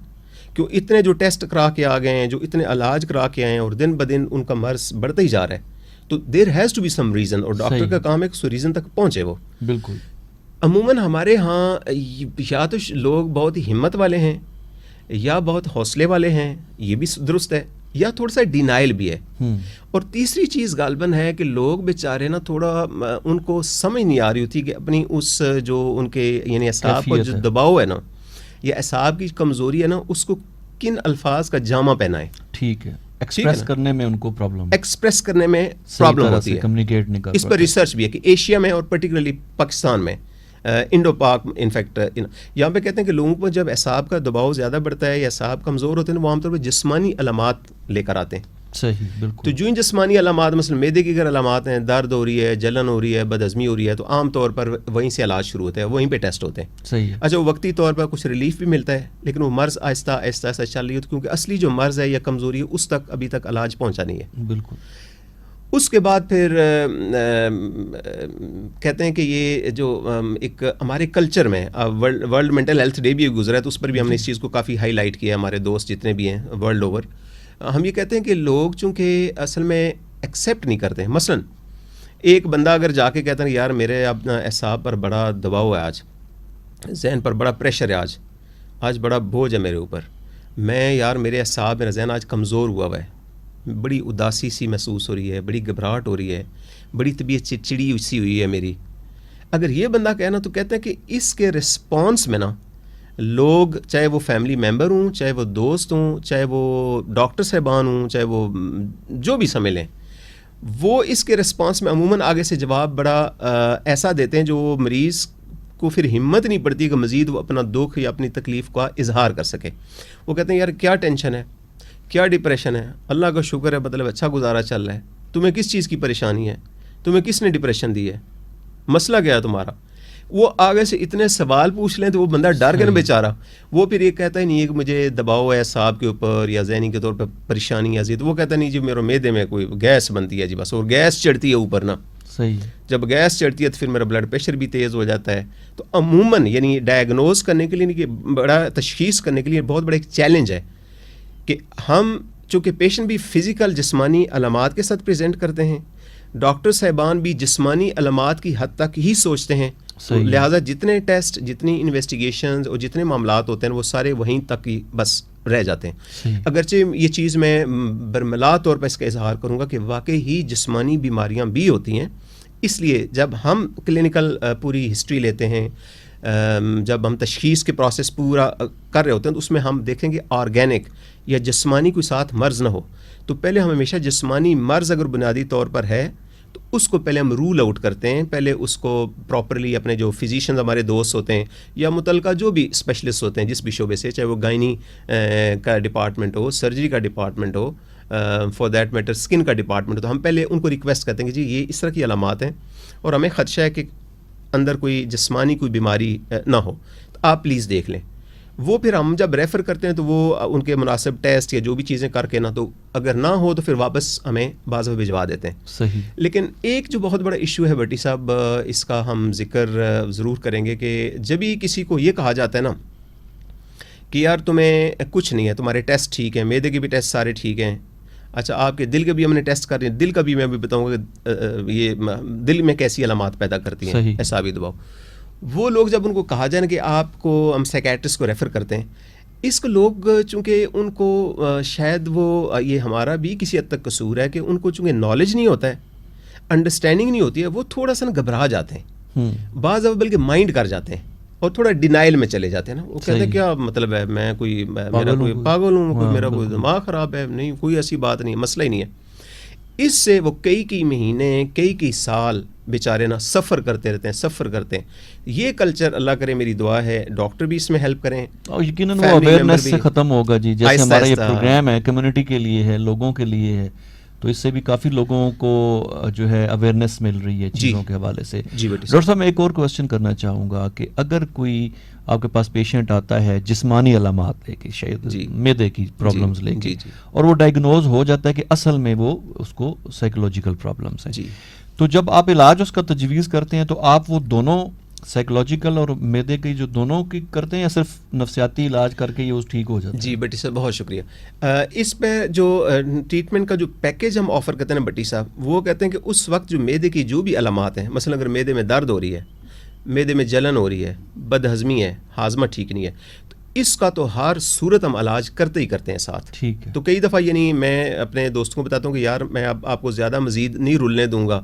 کیوں اتنے جو ٹیسٹ کرا کے آ گئے ہیں, جو اتنے علاج کرا کے آئے ہیں, اور دن بدن ان کا مرض بڑھتا ہی جا رہا ہے. تو there has to be some reason, اور ڈاکٹر کا کام ہے کہ سو ریزن تک پہنچے وہ. بالکل. عموماً ہمارے ہاں یا تو لوگ بہت ہی ہمت والے ہیں, یا بہت حوصلے والے ہیں, یہ بھی درست ہے, یا تھوڑا سا ڈینائل بھی ہے. اور تیسری چیز غالباً ہے کہ لوگ بیچارے نا تھوڑا ان کو سمجھ نہیں آ رہی ہوتی کہ اپنی اس جو ان کے یعنی اعصاب کو جو دباؤ ہے نا, یا اعصاب کی کمزوری ہے نا, اس کو کن الفاظ کا جامہ پہنائے. ٹھیک ہے. ایکسپریس کرنے میں ان کو پرابلم, ایکسپریس کرنے میں پرابلم ہوتی ہے, کمیونیکیٹ نہیں کر. اس پر ریسرچ بھی ہے کہ ایشیا میں اور پرٹیکولرلی پاکستان میں, انڈو پاک انفیکٹ, یہاں پہ کہتے ہیں کہ لوگوں پر جب اعصاب کا دباؤ زیادہ بڑھتا ہے یا اعصاب کمزور ہوتے ہیں وہ عام طور پہ جسمانی علامات لے کر آتے ہیں. صحیح بالکل. تو جو ان جسمانی علامات مثلا میدے کی اگر علامات ہیں، درد ہو رہی ہے، جلن ہو رہی ہے، بدہضمی ہو رہی ہے، تو عام طور پر وہیں سے علاج شروع ہوتا ہے، وہیں پہ ٹیسٹ ہوتے ہیں. صحیح ہے. اچھا وہ وقتی طور پر کچھ ریلیف بھی ملتا ہے، لیکن وہ مرض آہستہ آہستہ آہستہ چل رہی ہے، کیونکہ اصلی جو مرض ہے یا کمزوری ہے اس تک ابھی تک علاج پہنچا نہیں ہے. بالکل. اس کے بعد پھر کہتے ہیں کہ یہ جو ایک ہمارے کلچر میں ورلڈ مینٹل ہیلتھ ڈے بھی گزرا ہے، تو اس پر بھی ہم نے اس چیز کو کافی ہائی لائٹ کیا ہے. ہمارے دوست جتنے بھی ہیں ورلڈ اوور، ہم یہ کہتے ہیں کہ لوگ چونکہ اصل میں ایکسیپٹ نہیں کرتے ہیں. مثلا ایک بندہ اگر جا کے کہتا ہے یار میرے اپنا اعصاب پر بڑا دباؤ ہے، آج ذہن پر بڑا پریشر ہے، آج بڑا بوجھ ہے میرے اوپر، میں یار میرے اعصاب میرا ذہن آج کمزور ہوا ہے، بڑی اداسی سی محسوس ہو رہی ہے، بڑی گھبراہٹ ہو رہی ہے، بڑی طبیعت چڑچڑی سی ہوئی ہے میری. اگر یہ بندہ کہنا تو کہتے ہیں کہ اس کے رسپانس میں نا لوگ، چاہے وہ فیملی ممبر ہوں، چاہے وہ دوست ہوں، چاہے وہ ڈاکٹر صاحبان ہوں، چاہے وہ جو بھی سمجھ لیں، وہ اس کے رسپانس میں عموماً آگے سے جواب بڑا ایسا دیتے ہیں جو مریض کو پھر ہمت نہیں پڑتی کہ مزید وہ اپنا دکھ یا اپنی تکلیف کا اظہار کر سکے. وہ کہتے ہیں یار کیا ٹینشن ہے، کیا ڈپریشن ہے، اللہ کا شکر ہے مطلب اچھا گزارا چل رہا ہے، تمہیں کس چیز کی پریشانی ہے، تمہیں کس نے ڈپریشن دی ہے، مسئلہ کیا ہے تمہارا. وہ آگے سے اتنے سوال پوچھ لیں تو وہ بندہ ڈر گیا نا بیچارہ. وہ پھر یہ کہتا ہی نہیں ہے کہ مجھے دباؤ ہے اعصاب کے اوپر یا ذہنی کے طور پر پریشانی ہے، تو وہ کہتا نہیں جی میرے معدے میں کوئی گیس بنتی ہے جی بس، اور گیس چڑھتی ہے اوپر نا. صحیح. جب گیس چڑھتی ہے تو پھر میرا بلڈ پریشر بھی تیز ہو جاتا ہے. تو عموماً یعنی ڈائگنوز کرنے کے لیے، کہ بڑا تشخیص کرنے کے لیے بہت بڑا ایک چیلنج ہے کہ ہم چونکہ پیشنٹ بھی فزیکل جسمانی علامات کے ساتھ پریزنٹ کرتے ہیں، ڈاکٹر صاحبان بھی جسمانی علامات کی حد تک ہی سوچتے ہیں، لہٰذا جتنے ٹیسٹ، جتنی انویسٹیگیشنز اور جتنے معاملات ہوتے ہیں وہ سارے وہیں تک ہی بس رہ جاتے ہیں. اگرچہ یہ چیز میں برملا طور پر اس کا اظہار کروں گا کہ واقعی ہی جسمانی بیماریاں بھی ہوتی ہیں. اس لیے جب ہم کلینکل پوری ہسٹری لیتے ہیں، جب ہم تشخیص کے پروسیس پورا کر رہے ہوتے ہیں تو اس میں ہم دیکھیں گے آرگینک یا جسمانی کوئی ساتھ مرض نہ ہو. تو پہلے ہم ہمیشہ جسمانی مرض اگر بنیادی طور پر ہے تو اس کو پہلے ہم رول آؤٹ کرتے ہیں. پہلے اس کو پراپرلی اپنے جو فزیشنز ہمارے دوست ہوتے ہیں یا متعلقہ جو بھی اسپیشلسٹ ہوتے ہیں جس بھی شعبے سے، چاہے وہ گائنی کا ڈپارٹمنٹ ہو، سرجری کا department who, for that matter skin کا ڈپارٹمنٹ ہو، تو ہم پہلے ان کو ریکویسٹ کرتے ہیں کہ جی یہ اس طرح کی علامات ہیں اور ہمیں خدشہ ہے کہ اندر کوئی جسمانی کوئی بیماری نہ ہو، تو آپ پلیز دیکھ لیں. وہ پھر ہم جب ریفر کرتے ہیں تو وہ ان کے مناسب ٹیسٹ یا جو بھی چیزیں کر کے نا، تو اگر نہ ہو تو پھر واپس ہمیں بعض بھجوا دیتے ہیں. صحیح. لیکن ایک جو بہت بڑا ایشو ہے بٹی صاحب، اس کا ہم ذکر ضرور کریں گے کہ جب ہی کسی کو یہ کہا جاتا ہے نا کہ یار تمہیں کچھ نہیں ہے، تمہارے ٹیسٹ ٹھیک ہیں، معدے کے بھی ٹیسٹ سارے ٹھیک ہیں، اچھا آپ کے دل کے بھی ہم نے ٹیسٹ کر رہے ہیں، دل کا بھی میں بھی بتاؤں گا کہ یہ دل میں کیسی علامات پیدا کرتی ہیں اعصابی دباؤ. وہ لوگ جب ان کو کہا جائے نا کہ آپ کو ہم سائیکیٹرسٹ کو ریفر کرتے ہیں، اس کو لوگ چونکہ ان کو شاید وہ یہ ہمارا بھی کسی حد تک قصور ہے کہ ان کو چونکہ نالج نہیں ہوتا ہے، انڈرسٹینڈنگ نہیں ہوتی ہے، وہ تھوڑا سا گھبرا جاتے ہیں، بعض بلکہ مائنڈ کر جاتے ہیں اور تھوڑا ڈینائل میں چلے جاتے ہیں نا. وہ کہتے ہیں کیا مطلب ہے، میں کوئی میرا کوئی پاگل ہوں، کوئی میرا کوئی دماغ خراب ہے، نہیں کوئی ایسی بات نہیں، مسئلہ ہی نہیں ہے. اس سے وہ کئی مہینے کئی سال بیچارے نا سفر کرتے رہتے ہیں. یہ کلچر اللہ کرے، میری دعا ہے ڈاکٹر بھی اس میں ہیلپ کریں اور یقیناً وہ اویئرنیس سے ختم ہوگا جی. جیسے ہمارا یہ پروگرام ہے کمیونٹی کے لیے ہے، لوگوں کے لیے ہے، تو اس سے بھی کافی لوگوں کو جو ہے اویئرنیس مل رہی ہے چیزوں کے حوالے سے. ڈاکٹر صاحب میں ایک اور کویسچن کرنا چاہوں گا کہ اگر کوئی آپ کے پاس پیشنٹ آتا ہے جسمانی علامات لے کے، شاید معدے کی پرابلمز لے کے، اور وہ ڈائگنوز ہو جاتا ہے کہ اصل میں وہ اس کو سائیکولوجیکل پرابلمز ہیں، تو جب آپ علاج اس کا تجویز کرتے ہیں تو آپ وہ دونوں سائیکولوجیکل اور معدے کی جو دونوں کی کرتے ہیں یا صرف نفسیاتی علاج کر کے یہ ٹھیک ہو جاتا ہے؟ جی بٹی صاحب بہت شکریہ. اس پہ جو ٹریٹمنٹ کا جو پیکیج ہم آفر کرتے ہیں بٹی صاحب، وہ کہتے ہیں کہ اس وقت جو معدے کی جو بھی علامات ہیں، مثلا اگر معدے میں درد ہو رہی ہے، معدے میں جلن ہو رہی ہے، بدہضمی ہے، ہاضمہ ٹھیک نہیں ہے، تو اس کا تو ہر صورت ہم علاج کرتے ہی کرتے ہیں ساتھ. ٹھیک ہے. تو کئی دفعہ یعنی میں اپنے دوستوں کو بتاتا ہوں کہ یار میں اب آپ کو زیادہ مزید نہیں رولنے دوں گا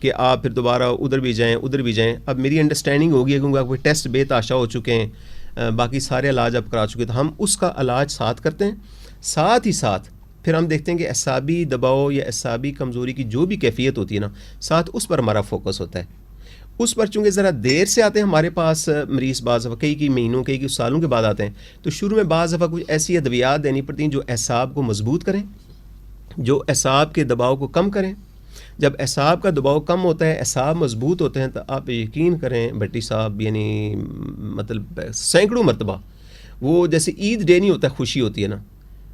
کہ آپ پھر دوبارہ ادھر بھی جائیں. اب میری انڈرسٹینڈنگ ہوگی ہے کیونکہ آپ کے ٹیسٹ بے تحاشا ہو چکے ہیں، باقی سارے علاج آپ کرا چکے، تو ہم اس کا علاج ساتھ کرتے ہیں. ساتھ ہی ساتھ پھر ہم دیکھتے ہیں کہ اعصابی دباؤ یا اعصابی کمزوری کی جو بھی کیفیت ہوتی ہے نا، ساتھ اس پر ہمارا فوکس ہوتا ہے. اس پر چونکہ ذرا دیر سے آتے ہیں ہمارے پاس مریض، بعض دفعہ کئی مہینوں کئی سالوں کے بعد آتے ہیں، تو شروع میں بعض دفعہ کچھ ایسی ادویات دینی پڑتی ہیں جو اعصاب کو مضبوط کریں جو اعصاب کے دباؤ کو کم کریں. جب اعصاب کا دباؤ کم ہوتا ہے, اعصاب مضبوط ہوتے ہیں, تو آپ یقین کریں بھٹی صاحب, یعنی مطلب سینکڑوں مرتبہ وہ جیسے عید ڈے نہیں ہوتا ہے, خوشی ہوتی ہے نا,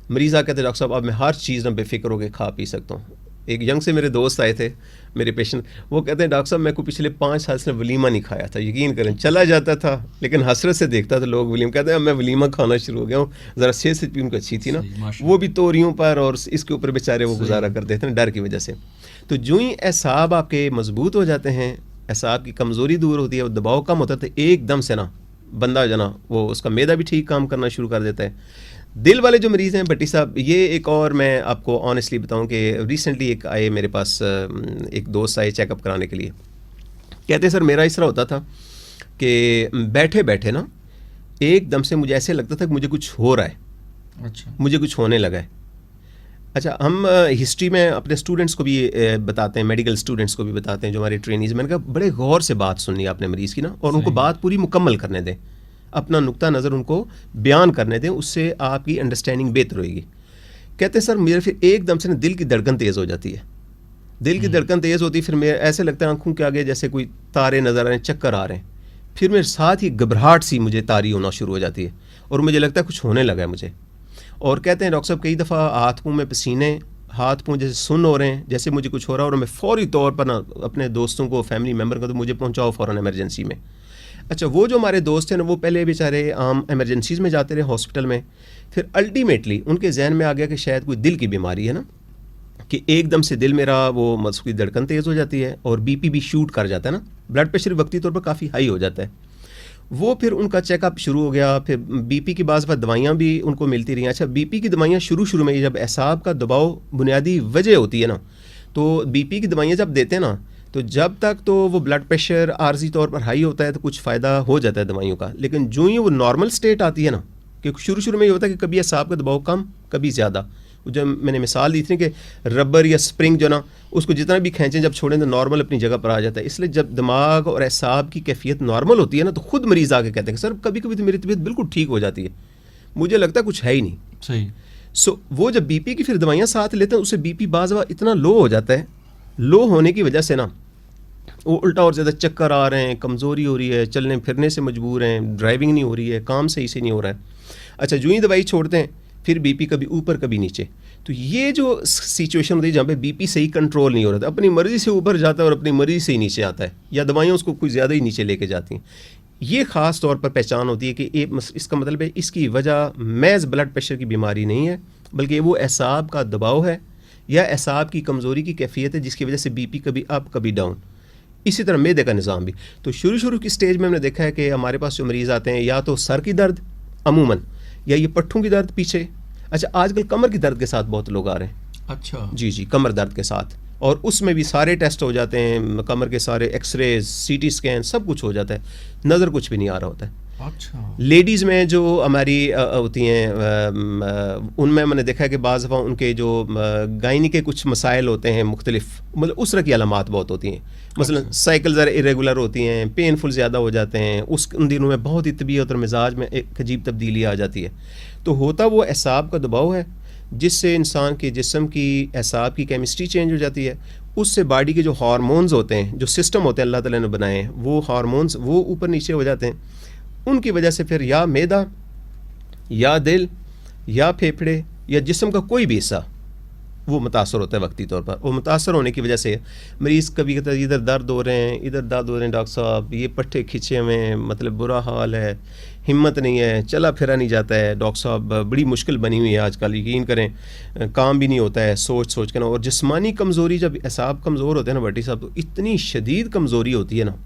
مریض آ کہتے ہیں ڈاکٹر صاحب اب میں ہر چیز نہ بے فکر ہو کے کھا پی سکتا ہوں. ایک ینگ سے میرے دوست آئے تھے, میرے پیشنٹ, وہ کہتے ہیں ڈاکٹر صاحب میں کو پچھلے 5 سال سے ولیمہ نہیں کھایا تھا, یقین کریں چلا جاتا تھا لیکن حسرت سے دیکھتا تھا لوگ ولیمہ, کہتے ہیں اب میں ولیمہ کھانا شروع ہو گیا ہوں, ذرا صحت بھی ان کو اچھی تھی نا, وہ بھی توریوں پر اور اس کے اوپر بیچارے وہ گزارا کرتے تھے ڈر کی وجہ سے. تو جو ہی اعصاب آپ کے مضبوط ہو جاتے ہیں, اعصاب کی کمزوری دور ہوتی ہے, وہ دباؤ کم ہوتا ہے, تو ایک دم سے نا بندہ جو نا وہ اس کا معدہ بھی ٹھیک کام کرنا شروع کر دیتا ہے. دل والے جو مریض ہیں بھٹی صاحب, یہ ایک اور میں آپ کو آنیسٹلی بتاؤں کہ ریسنٹلی ایک آئے میرے پاس, ایک دوست آئے چیک اپ کرانے کے لیے, کہتے ہیں سر میرا اس طرح ہوتا تھا کہ بیٹھے بیٹھے نا ایک دم سے مجھے ایسے لگتا تھا کہ مجھے کچھ ہو رہا ہے, اچھا مجھے کچھ ہونے لگا ہے. اچھا, ہم ہسٹری میں اپنے اسٹوڈنٹس کو بھی بتاتے ہیں, میڈیکل اسٹوڈنٹس کو بھی بتاتے ہیں جو ہمارے ٹرینیز, میں نے کہا بڑے غور سے بات سننی ہے اپنے مریض کی نا, اور ان کو بات پوری مکمل کرنے دیں, اپنا نقطہ نظر ان کو بیان کرنے دیں, اس سے آپ کی انڈرسٹینڈنگ بہتر ہوئے گی. کہتے ہیں سر میرے پھر ایک دم سے نا دل کی دھڑکن تیز ہو جاتی ہے, دل کی دھڑکن تیز ہوتی ہے, پھر میرے ایسے لگتا ہے آنکھوں کے آگے جیسے کوئی تارے نظر آ رہے ہیں, چکر آ رہے ہیں, پھر میرے ساتھ ہی گھبراہٹ سی مجھے طاری ہونا شروع ہو جاتی ہے, اور مجھے لگتا ہے کچھ ہونے لگا ہے مجھے. اور کہتے ہیں ڈاکٹر صاحب کئی دفعہ ہاتھ پاؤں میں پسینے, ہاتھ پاؤں جیسے سن ہو رہے ہیں, جیسے مجھے کچھ ہو رہا ہے, اور میں فوری طور پر نا اپنے دوستوں کو, فیملی ممبر کو, تو مجھے پہنچاؤ فوراً ایمرجنسی میں. اچھا, وہ جو ہمارے دوست ہیں نا وہ پہلے بیچارے عام ایمرجنسیز میں جاتے رہے ہاسپٹل میں, پھر الٹیمیٹلی ان کے ذہن میں آ گیا کہ شاید کوئی دل کی بیماری ہے نا, کہ ایک دم سے دل میرا وہ مسکی دھڑکن تیز ہو جاتی ہے, اور بی پی بھی شوٹ کر جاتا ہے نا, بلڈ پریشر وقتی طور پر کافی ہائی ہو جاتا ہے. وہ پھر ان کا چیک اپ شروع ہو گیا, پھر بی پی کی بعض بات دوائیاں بھی ان کو ملتی رہیں. اچھا, بی پی کی دوائیاں شروع میں جب اعصاب کا دباؤ بنیادی وجہ ہوتی ہے نا, تو بی پی کی دوائیاں جب دیتے ہیں نا, تو جب تک تو وہ بلڈ پریشر عارضی طور پر ہائی ہوتا ہے تو کچھ فائدہ ہو جاتا ہے دوائیوں کا, لیکن جو ہی وہ نارمل سٹیٹ آتی ہے نا, کہ شروع میں یہ ہوتا ہے کہ کبھی اعصاب کا دباؤ کم کبھی زیادہ, جو میں نے مثال دی تھی کہ ربر یا اسپرنگ جو نا اس کو جتنا بھی کھینچیں جب چھوڑیں تو نارمل اپنی جگہ پر آ جاتا ہے. اس لیے جب دماغ اور اعصاب کی کیفیت نارمل ہوتی ہے نا, تو خود مریض آ کے کہتے ہیں کہ سر کبھی کبھی تو میری طبیعت بالکل ٹھیک ہو جاتی ہے, مجھے لگتا ہے کچھ ہے ہی نہیں. صحیح. وہ جب بی پی کی پھر دوائیاں ساتھ لیتے ہیں, اس سے بی پی بعض وقت اتنا لو ہو جاتا ہے, لو ہونے کی وجہ سے نا وہ الٹا اور زیادہ چکر آ رہے ہیں, کمزوری ہو رہی ہے, چلنے پھرنے سے مجبور ہیں, ڈرائیونگ نہیں ہو رہی ہے, کام صحیح سے نہیں ہو رہا ہے. اچھا, جو ہی دوائی چھوڑتے ہیں پھر بی پی کبھی اوپر کبھی نیچے. تو یہ جو سچویشن ہوتی ہے جہاں پہ بی پی صحیح کنٹرول نہیں ہو رہا تھا, اپنی مرضی سے اوپر جاتا ہے اور اپنی مرضی سے ہی نیچے آتا ہے, یا دوائیاں اس کو کچھ زیادہ ہی نیچے لے کے جاتی ہیں. یہ خاص طور پر پہچان ہوتی ہے کہ اس کا مطلب ہے اس کی وجہ محض بلڈ پریشر کی بیماری نہیں ہے, بلکہ وہ اعصاب کا دباؤ ہے یا اعصاب کی کمزوری کی کیفیت ہے, جس کی وجہ سے بی پی کبھی اپ کبھی ڈاؤن. اسی طرح معدے کا نظام بھی. تو شروع کی سٹیج میں ہم نے دیکھا ہے کہ ہمارے پاس جو مریض آتے ہیں یا تو سر کی درد عموماً, یا یہ پٹھوں کی درد پیچھے. اچھا, آج کل کمر کی درد کے ساتھ بہت لوگ آ رہے ہیں. اچھا جی, کمر درد کے ساتھ, اور اس میں بھی سارے ٹیسٹ ہو جاتے ہیں, کمر کے سارے X rays, C T scan, سب کچھ ہو جاتا ہے, نظر کچھ بھی نہیں آ رہا ہوتا ہے. اچھا, لیڈیز میں جو ہماری ہوتی ہیں ان میں نے دیکھا ہے کہ بعض دفعہ ان کے جو گائنی کے کچھ مسائل ہوتے ہیں مختلف, مطلب اس طرح کی علامات بہت ہوتی ہیں. مثلا سائیکل ذرا ارریگولر ہوتی ہیں, پینفل زیادہ ہو جاتے ہیں, ان دنوں میں بہت ہی طبیعت اور مزاج میں ایک عجیب تبدیلی آ جاتی ہے. تو ہوتا وہ اعصاب کا دباؤ ہے, جس سے انسان کے جسم کی اعصاب کی کیمسٹری چینج ہو جاتی ہے. اس سے باڈی کے جو ہارمونز ہوتے ہیں, جو سسٹم ہوتے ہیں اللہ تعالیٰ نے بنائے ہیں, وہ ہارمونز وہ اوپر نیچے ہو جاتے ہیں. ان کی وجہ سے پھر یا معدہ یا دل یا پھیپھڑے یا جسم کا کوئی بھی حصہ وہ متاثر ہوتا ہے وقتی طور پر. وہ متاثر ہونے کی وجہ سے مریض کبھی کہتا ہے ادھر درد ہو رہے ہیں, ادھر درد ہو رہے ہیں ڈاکٹر صاحب, یہ پٹھے کھینچے ہوئے ہیں, مطلب برا حال ہے, ہمت نہیں ہے, چلا پھرا نہیں جاتا ہے, ڈاکٹر صاحب بڑی مشکل بنی ہوئی ہے آج کل, یقین کریں کام بھی نہیں ہوتا ہے سوچ کے نا. اور جسمانی کمزوری, جب اعصاب کمزور ہوتے ہیں نا بھٹی صاحب, تو اتنی شدید کمزوری ہوتی ہے نا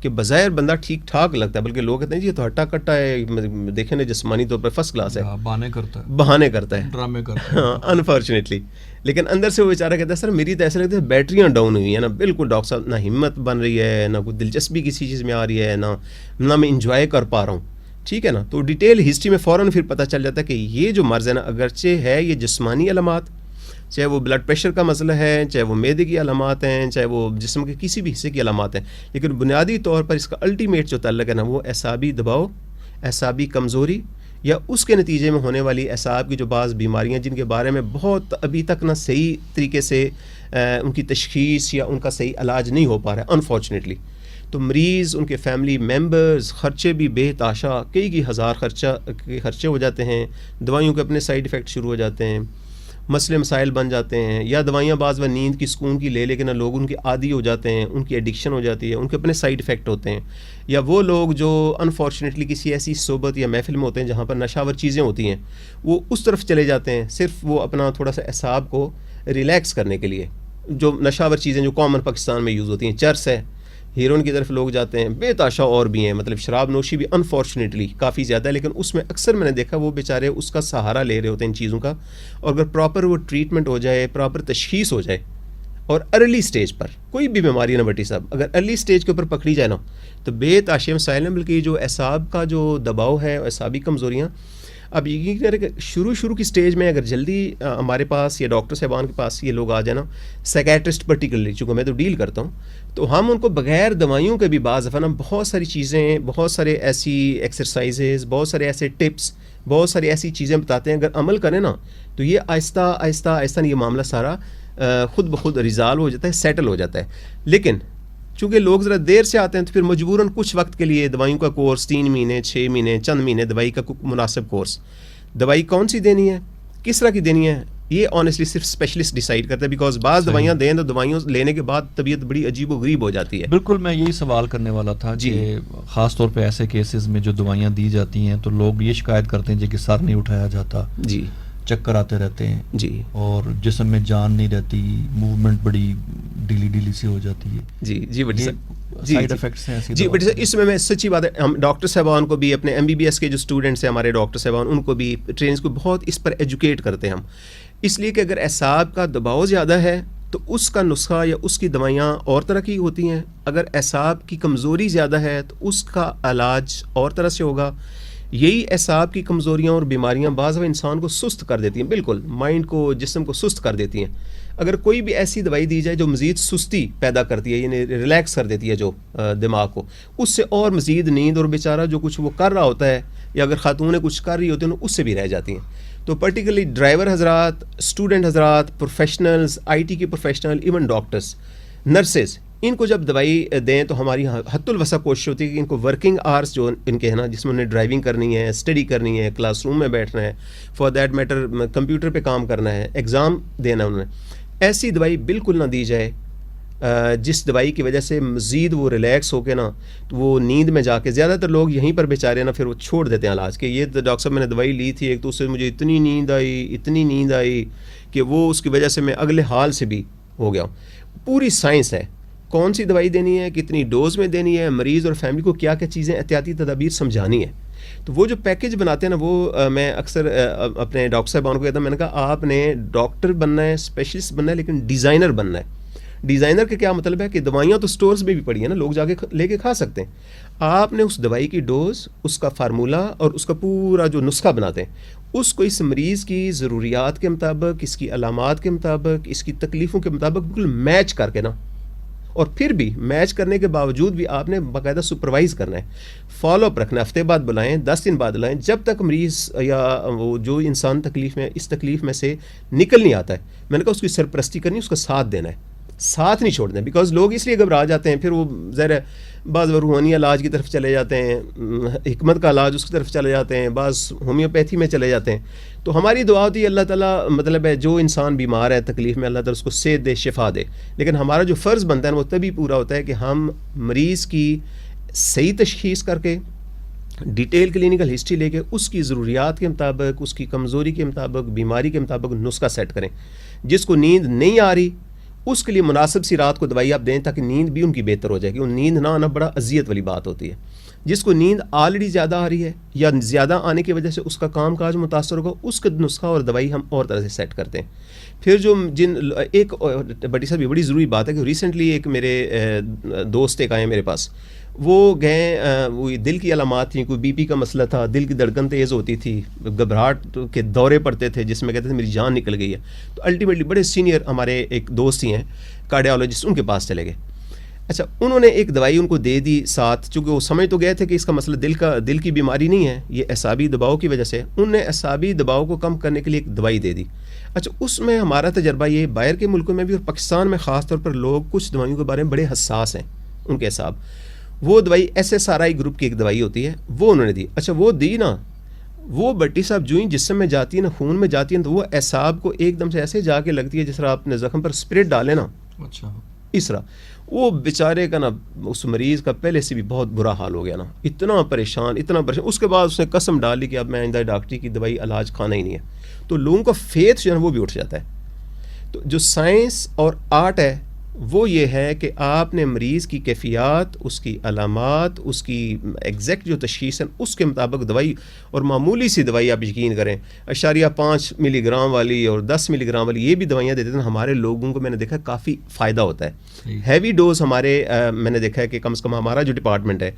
کہ بظاہر بندا ٹھیک ٹھاک لگتا ہے, بلکہ لوگ کہتے ہیں جی یہ تو ہٹا کٹا ہے, دیکھیں نا جسمانی طور پر فرسٹ کلاس ہے, بہانے کرتا ہے, ڈرامے کرتا ہے انفارچونیٹلی. لیکن اندر سے وہ بیچارہ کہتا ہے سر میری تو ایسا لگتا ہے بیٹریاں ڈاؤن ہوئی ہیں نا, بالکل ڈاکٹر صاحب, نہ ہمت بن رہی ہے, نہ کوئی دلچسپی کسی چیز میں آ رہی ہے, نہ میں انجوائے کر پا رہا ہوں. ٹھیک ہے نا. تو ڈیٹیل ہسٹری میں فوراً پھر پتہ چل جاتا ہے کہ یہ جو مرض ہے نا, اگرچہ ہے یہ جسمانی علامات, چاہے وہ بلڈ پریشر کا مسئلہ ہے, چاہے وہ معدے کی علامات ہیں, چاہے وہ جسم کے کسی بھی حصے کی علامات ہیں, لیکن بنیادی طور پر اس کا الٹیمیٹ جو تعلق ہے نا وہ اعصابی دباؤ, اعصابی کمزوری یا اس کے نتیجے میں ہونے والی اعصاب کی جو بعض بیماریاں جن کے بارے میں بہت ابھی تک نہ صحیح طریقے سے ان کی تشخیص یا ان کا صحیح علاج نہیں ہو پا رہا ہے انفارچونیٹلی. تو مریض، ان کے فیملی ممبرز، خرچے بھی بے تحاشا، کئی ہزار خرچے ہو جاتے ہیں، دوائیوں کے اپنے سائیڈ افیکٹ شروع ہو جاتے ہیں، مسئلے مسائل بن جاتے ہیں. یا دوائیاں بعض وہ نیند کی سکون کی لے کے نہ لوگ ان کے عادی ہو جاتے ہیں، ان کی ایڈکشن ہو جاتی ہے، ان کے اپنے سائیڈ افیکٹ ہوتے ہیں. یا وہ لوگ جو انفارچونیٹلی کسی ایسی صحبت یا محفل میں ہوتے ہیں جہاں پر نشاور چیزیں ہوتی ہیں، وہ اس طرف چلے جاتے ہیں صرف وہ اپنا تھوڑا سا اعصاب کو ریلیکس کرنے کے لیے. جو نشاور چیزیں جو کامن پاکستان میں یوز ہوتی ہیں، چرس ہے، ہیروئن کی طرف لوگ جاتے ہیں، بے تحاشا اور بھی ہیں. مطلب شراب نوشی بھی انفارچونیٹلی کافی زیادہ ہے، لیکن اس میں اکثر میں نے دیکھا وہ بیچارے اس کا سہارا لے رہے ہوتے ہیں ان چیزوں کا. اور اگر پراپر وہ ٹریٹمنٹ ہو جائے، پراپر تشخیص ہو جائے، اور ارلی سٹیج پر کوئی بھی بیماری نہ بٹی صاحب اگر ارلی سٹیج کے اوپر پکڑی جائے نا تو بے تحاشا مسائل ہیں. بلکہ جو اعصاب کا جو دباؤ ہے، اعصابی کمزوریاں، اب یقین کریں کہ شروع کی سٹیج میں اگر جلدی ہمارے پاس یا ڈاکٹر صاحبان کے پاس یہ لوگ آ جائیں نا، سائیکیٹرسٹ پرٹیکولرلی، چونکہ میں تو ڈیل کرتا ہوں، تو ہم ان کو بغیر دوائیوں کے بھی بعض دفعہ نا بہت ساری چیزیں، بہت سارے ایسی ایکسرسائزز، بہت سارے ایسے ٹپس، بہت ساری ایسی چیزیں بتاتے ہیں. اگر عمل کریں نا تو یہ آہستہ آہستہ یہ معاملہ سارا خود بخود ریزالو ہو جاتا ہے، سیٹل ہو جاتا ہے. لیکن چونکہ لوگ ذرا دیر سے آتے ہیں تو پھر مجبوراً کچھ وقت کے لیے دوائیوں کا کورس 3 مہینے 6 مہینے چند مہینے دوائی کا مناسب کورس، دوائی کون سی دینی ہے، کس طرح کی دینی ہے، یہ آنیسٹلی صرف اسپیشلسٹ ڈیسائیڈ کرتا ہے. بیکاز بعض دوائیاں دیں تو دوائیوں لینے کے بعد طبیعت بڑی عجیب و غریب ہو جاتی ہے. بالکل، میں یہی سوال کرنے والا تھا کہ خاص طور پہ ایسے کیسز میں جو دوائیاں دی جاتی ہیں تو لوگ یہ شکایت کرتے ہیں کہ سر نہیں اٹھایا جاتا، جی، چکر آتے رہتے ہیں، جی، اور جسم میں جان نہیں رہتی، موومنٹ بڑی ڈیلی سی ہو جاتی ہے. جی بٹی صاحب، سائیڈ ایفیکٹس ہیں ایسی. جی بٹی صاحب، اس میں سچی بات ہے، ہم ڈاکٹر صاحبان کو بھی، اپنے MBBS کے جو اسٹوڈنٹس ہیں ہمارے ڈاکٹر صاحبان، ان کو بھی ٹرینرز کو بہت اس پر ایجوکیٹ کرتے ہیں ہم. اس لیے کہ اگر اعصاب کا دباؤ زیادہ ہے تو اس کا نسخہ یا اس کی دوائیاں اور طرح کی ہوتی ہیں. اگر اعصاب کی کمزوری زیادہ ہے تو اس کا علاج اور طرح سے ہوگا. یہی اعصاب کی کمزوریاں اور بیماریاں بعض وہ انسان کو سست کر دیتی ہیں، بالکل مائنڈ کو، جسم کو سست کر دیتی ہیں. اگر کوئی بھی ایسی دوائی دی جائے جو مزید سستی پیدا کرتی ہے، یعنی ریلیکس کر دیتی ہے جو دماغ کو، اس سے اور مزید نیند، اور بیچارہ جو کچھ وہ کر رہا ہوتا ہے یا اگر خاتونیں کچھ کر رہی ہوتی ہیں اس سے بھی رہ جاتی ہیں. تو پرٹیکولرلی ڈرائیور حضرات، اسٹوڈنٹ حضرات، پروفیشنلز، IT کے پروفیشنل، ایون ڈاکٹرز، نرسز، ان کو جب دوائی دیں تو ہماری حد الوسع کوشش ہوتی ہے کہ ان کو ورکنگ آورس جو ان کے ہیں نا، جس میں انہیں ڈرائیونگ کرنی ہے، اسٹڈی کرنی ہے، کلاس روم میں بیٹھنا ہے، فار دیٹ میٹر کمپیوٹر پہ کام کرنا ہے، ایگزام دینا ہے انہوں نے، ایسی دوائی بالکل نہ دی جائے جس دوائی کی وجہ سے مزید وہ ریلیکس ہو کے نا وہ نیند میں جا کے، زیادہ تر لوگ یہیں پر بیچارے نا پھر وہ چھوڑ دیتے ہیں علاج، کہ یہ ڈاکٹر صاحب میں نے دوائی لی تھی ایک تو اس سے مجھے اتنی نیند آئی کہ وہ اس کی وجہ سے میں اگلے حال سے بھی ہو گیا ہوں. پوری سائنس ہے کون سی دوائی دینی ہے، کتنی ڈوز میں دینی ہے، مریض اور فیملی کو کیا کیا چیزیں احتیاطی تدابیر سمجھانی ہے. تو وہ جو پیکج بناتے ہیں نا، وہ میں اکثر اپنے ڈاکٹر صاحبان کو کہتا ہوں، میں نے کہا آپ نے ڈاکٹر بننا ہے، اسپیشلسٹ بننا ہے، لیکن ڈیزائنر بننا ہے. ڈیزائنر کا کیا مطلب ہے کہ دوائیاں تو سٹورز میں بھی پڑی ہیں نا، لوگ جا کے لے کے کھا سکتے ہیں. آپ نے اس دوائی کی ڈوز، اس کا فارمولہ اور اس کا پورا جو نسخہ بناتے ہیں اس کو اس مریض کی ضروریات کے مطابق، اس کی علامات کے مطابق، اس کی تکلیفوں کے مطابق بالکل میچ کر کے نا، اور پھر بھی میچ کرنے کے باوجود بھی آپ نے باقاعدہ سپروائز کرنا ہے، فالو اپ رکھنا ہے. ہفتے بعد بلائیں، 10 دن بعد بلائیں، جب تک مریض یا وہ جو انسان تکلیف میں، اس تکلیف میں سے نکل نہیں آتا ہے. میں نے کہا اس کی سرپرستی کرنی، اس کا ساتھ دینا ہے، ساتھ نہیں چھوڑنا ہے. بیکاز لوگ اس لیے گھبرا جاتے ہیں، پھر وہ ظاہر بعض روحانی علاج کی طرف چلے جاتے ہیں، حکمت کا علاج اس کی طرف چلے جاتے ہیں، بعض ہومیوپیتھی میں چلے جاتے ہیں. تو ہماری دعا ہوتی ہے اللہ تعالیٰ، مطلب ہے جو انسان بیمار ہے، تکلیف میں، اللہ تعالیٰ اس کو صحت دے، شفا دے. لیکن ہمارا جو فرض بنتا ہے وہ تبھی پورا ہوتا ہے کہ ہم مریض کی صحیح تشخیص کر کے، ڈیٹیل کلینکل ہسٹری لے کے، اس کی ضروریات کے مطابق، اس کی کمزوری کے مطابق، بیماری کے مطابق نسخہ سیٹ کریں. جس کو نیند نہیں آ رہی اس کے لیے مناسب سی رات کو دوائی آپ دیں تاکہ نیند بھی ان کی بہتر ہو جائے گی. نیند نہ آنا بڑا اذیت والی بات ہوتی ہے. جس کو نیند آلریڈی زیادہ آ رہی ہے یا زیادہ آنے کی وجہ سے اس کا کام کاج متاثر ہوگا، اس کا نسخہ اور دوائی ہم اور طرح سے سیٹ کرتے ہیں. پھر جو ایک بٹی صاحب یہ بڑی ضروری بات ہے کہ ریسنٹلی ایک میرے دوست ایک آئے میرے پاس، وہ گئے، وہ دل کی علامات تھیں، کوئی BP کا مسئلہ تھا، دل کی دھڑکن تیز ہوتی تھی، گھبراہٹ کے دورے پڑتے تھے جس میں کہتے تھے میری جان نکل گئی ہے. تو الٹیمیٹلی بڑے سینئر ہمارے ایک دوست ہی ہیں کارڈیالوجسٹ، ان کے پاس چلے گئے. اچھا انہوں نے ایک دوائی ان کو دے دی ساتھ، چونکہ وہ سمجھ تو گئے تھے کہ اس کا مسئلہ دل کی بیماری نہیں ہے، یہ اعصابی دباؤ کی وجہ سے، انہوں نے اعصابی دباؤ کو کم کرنے کے لیے ایک دوائی دے دی. اچھا اس میں ہمارا تجربہ یہ باہر کے ملکوں میں بھی اور پاکستان میں خاص طور پر لوگ کچھ دوائیوں کے بارے میں بڑے حساس ہیں، ان کے اعصاب. وہ دوائی SSRI گروپ کی ایک دوائی ہوتی ہے، وہ انہوں نے دی. اچھا وہ دی نا، وہ بٹی صاحب جو ہی جسم میں جاتی ہے نا، خون میں جاتی ہے، تو وہ اعصاب کو ایک دم سے ایسے جا کے لگتی ہے جس طرح آپ نے زخم پر اسپرٹ ڈالے نا، اچھا اس طرح. وہ بیچارے کا نا، اس مریض کا پہلے سے بھی بہت برا حال ہو گیا نا، اتنا پریشان. اس کے بعد اس نے قسم ڈال لی کہ اب میں آئندہ ڈاکٹری کی دوائی علاج کھانا ہی نہیں ہے. تو لوگوں کا فیتھ جو ہے وہ بھی اٹھ جاتا ہے. تو جو سائنس اور آرٹ ہے وہ یہ ہے کہ آپ نے مریض کی کیفیات، اس کی علامات، اس کی ایگزیکٹ جو تشخیص ہے اس کے مطابق دوائی، اور معمولی سی دوائی آپ یقین کریں 0.5 ملی گرام والی اور 10 ملی گرام والی یہ بھی دوائیاں دیتے ہیں. ہمارے لوگوں کو میں نے دیکھا کافی فائدہ ہوتا ہے. ہیوی ڈوز ہمارے میں نے دیکھا ہے کہ کم سے کم ہمارا جو ڈپارٹمنٹ ہے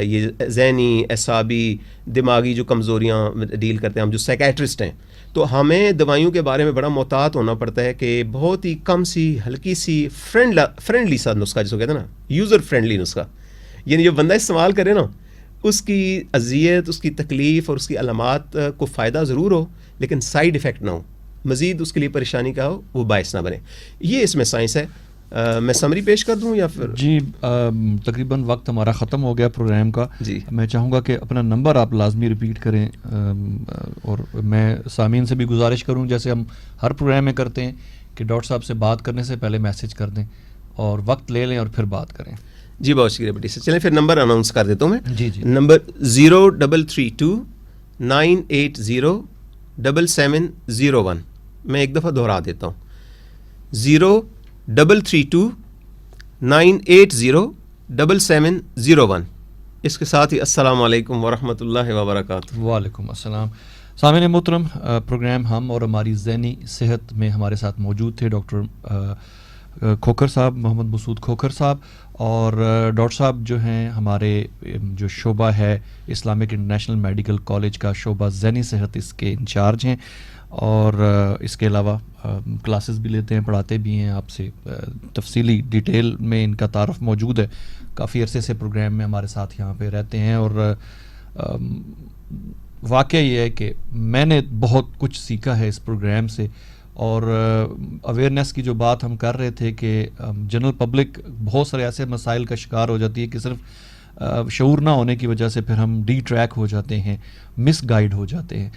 یہ ذہنی اعصابی دماغی جو کمزوریاں ڈیل کرتے ہیں، ہم جو سائیکیٹرسٹ ہیں، تو ہمیں دوائیوں کے بارے میں بڑا محتاط ہونا پڑتا ہے کہ بہت ہی کم سی ہلکی سی فرینڈلی سا نسخہ جس کو کہتے ہیں نا، یوزر فرینڈلی نسخہ، یعنی جو بندہ استعمال کرے نا اس کی اذیت، اس کی تکلیف اور اس کی علامات کو فائدہ ضرور ہو لیکن سائیڈ ایفیکٹ نہ ہو، مزید اس کے لیے پریشانی کا ہو، وہ باعث نہ بنے. یہ اس میں سائنس ہے. میں سمری پیش کر دوں یا پھر؟ جی تقریباً وقت ہمارا ختم ہو گیا پروگرام کا. جی میں چاہوں گا کہ اپنا نمبر آپ لازمی ریپیٹ کریں، اور میں سامعین سے بھی گزارش کروں جیسے ہم ہر پروگرام میں کرتے ہیں کہ ڈاکٹر صاحب سے بات کرنے سے پہلے میسج کر دیں اور وقت لے لیں اور پھر بات کریں. جی بہت شکریہ بیٹی سے. چلیں پھر نمبر اناؤنس کر دیتا ہوں میں. جی جی نمبر 0332 980 7701. میں ایک دفعہ دہرا دیتا ہوں 0332 980 7701. اس کے ساتھ ہی السلام علیکم ورحمۃ اللہ وبرکاتہ. وعلیکم السلام. سامعین محترم، پروگرام ہم اور ہماری ذہنی صحت میں ہمارے ساتھ موجود تھے ڈاکٹر کھوکھر صاحب، محمد مسعود کھوکھر صاحب، اور ڈاکٹر صاحب جو ہیں ہمارے جو شعبہ ہے اسلامک انٹرنیشنل میڈیکل کالج کا شعبہ ذہنی صحت، اس کے انچارج ہیں، اور اس کے علاوہ کلاسز بھی لیتے ہیں، پڑھاتے بھی ہیں. آپ سے تفصیلی ڈیٹیل میں ان کا تعارف موجود ہے. کافی عرصے سے پروگرام میں ہمارے ساتھ یہاں پہ رہتے ہیں، اور واقعہ یہ ہے کہ میں نے بہت کچھ سیکھا ہے اس پروگرام سے. اور اویئرنیس کی جو بات ہم کر رہے تھے کہ جنرل پبلک بہت سارے ایسے مسائل کا شکار ہو جاتی ہے کہ صرف شعور نہ ہونے کی وجہ سے پھر ہم ڈی ٹریک ہو جاتے ہیں، مس گائیڈ ہو جاتے ہیں.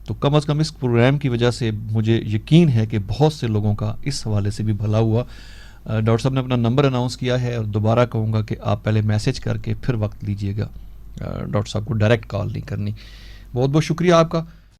تو کم از کم اس پروگرام کی وجہ سے مجھے یقین ہے کہ بہت سے لوگوں کا اس حوالے سے بھی بھلا ہوا. ڈاکٹر صاحب نے اپنا نمبر اناؤنس کیا ہے، اور دوبارہ کہوں گا کہ آپ پہلے میسج کر کے پھر وقت لیجئے گا، ڈاکٹر صاحب کو ڈائریکٹ کال نہیں کرنی. بہت بہت شکریہ آپ کا.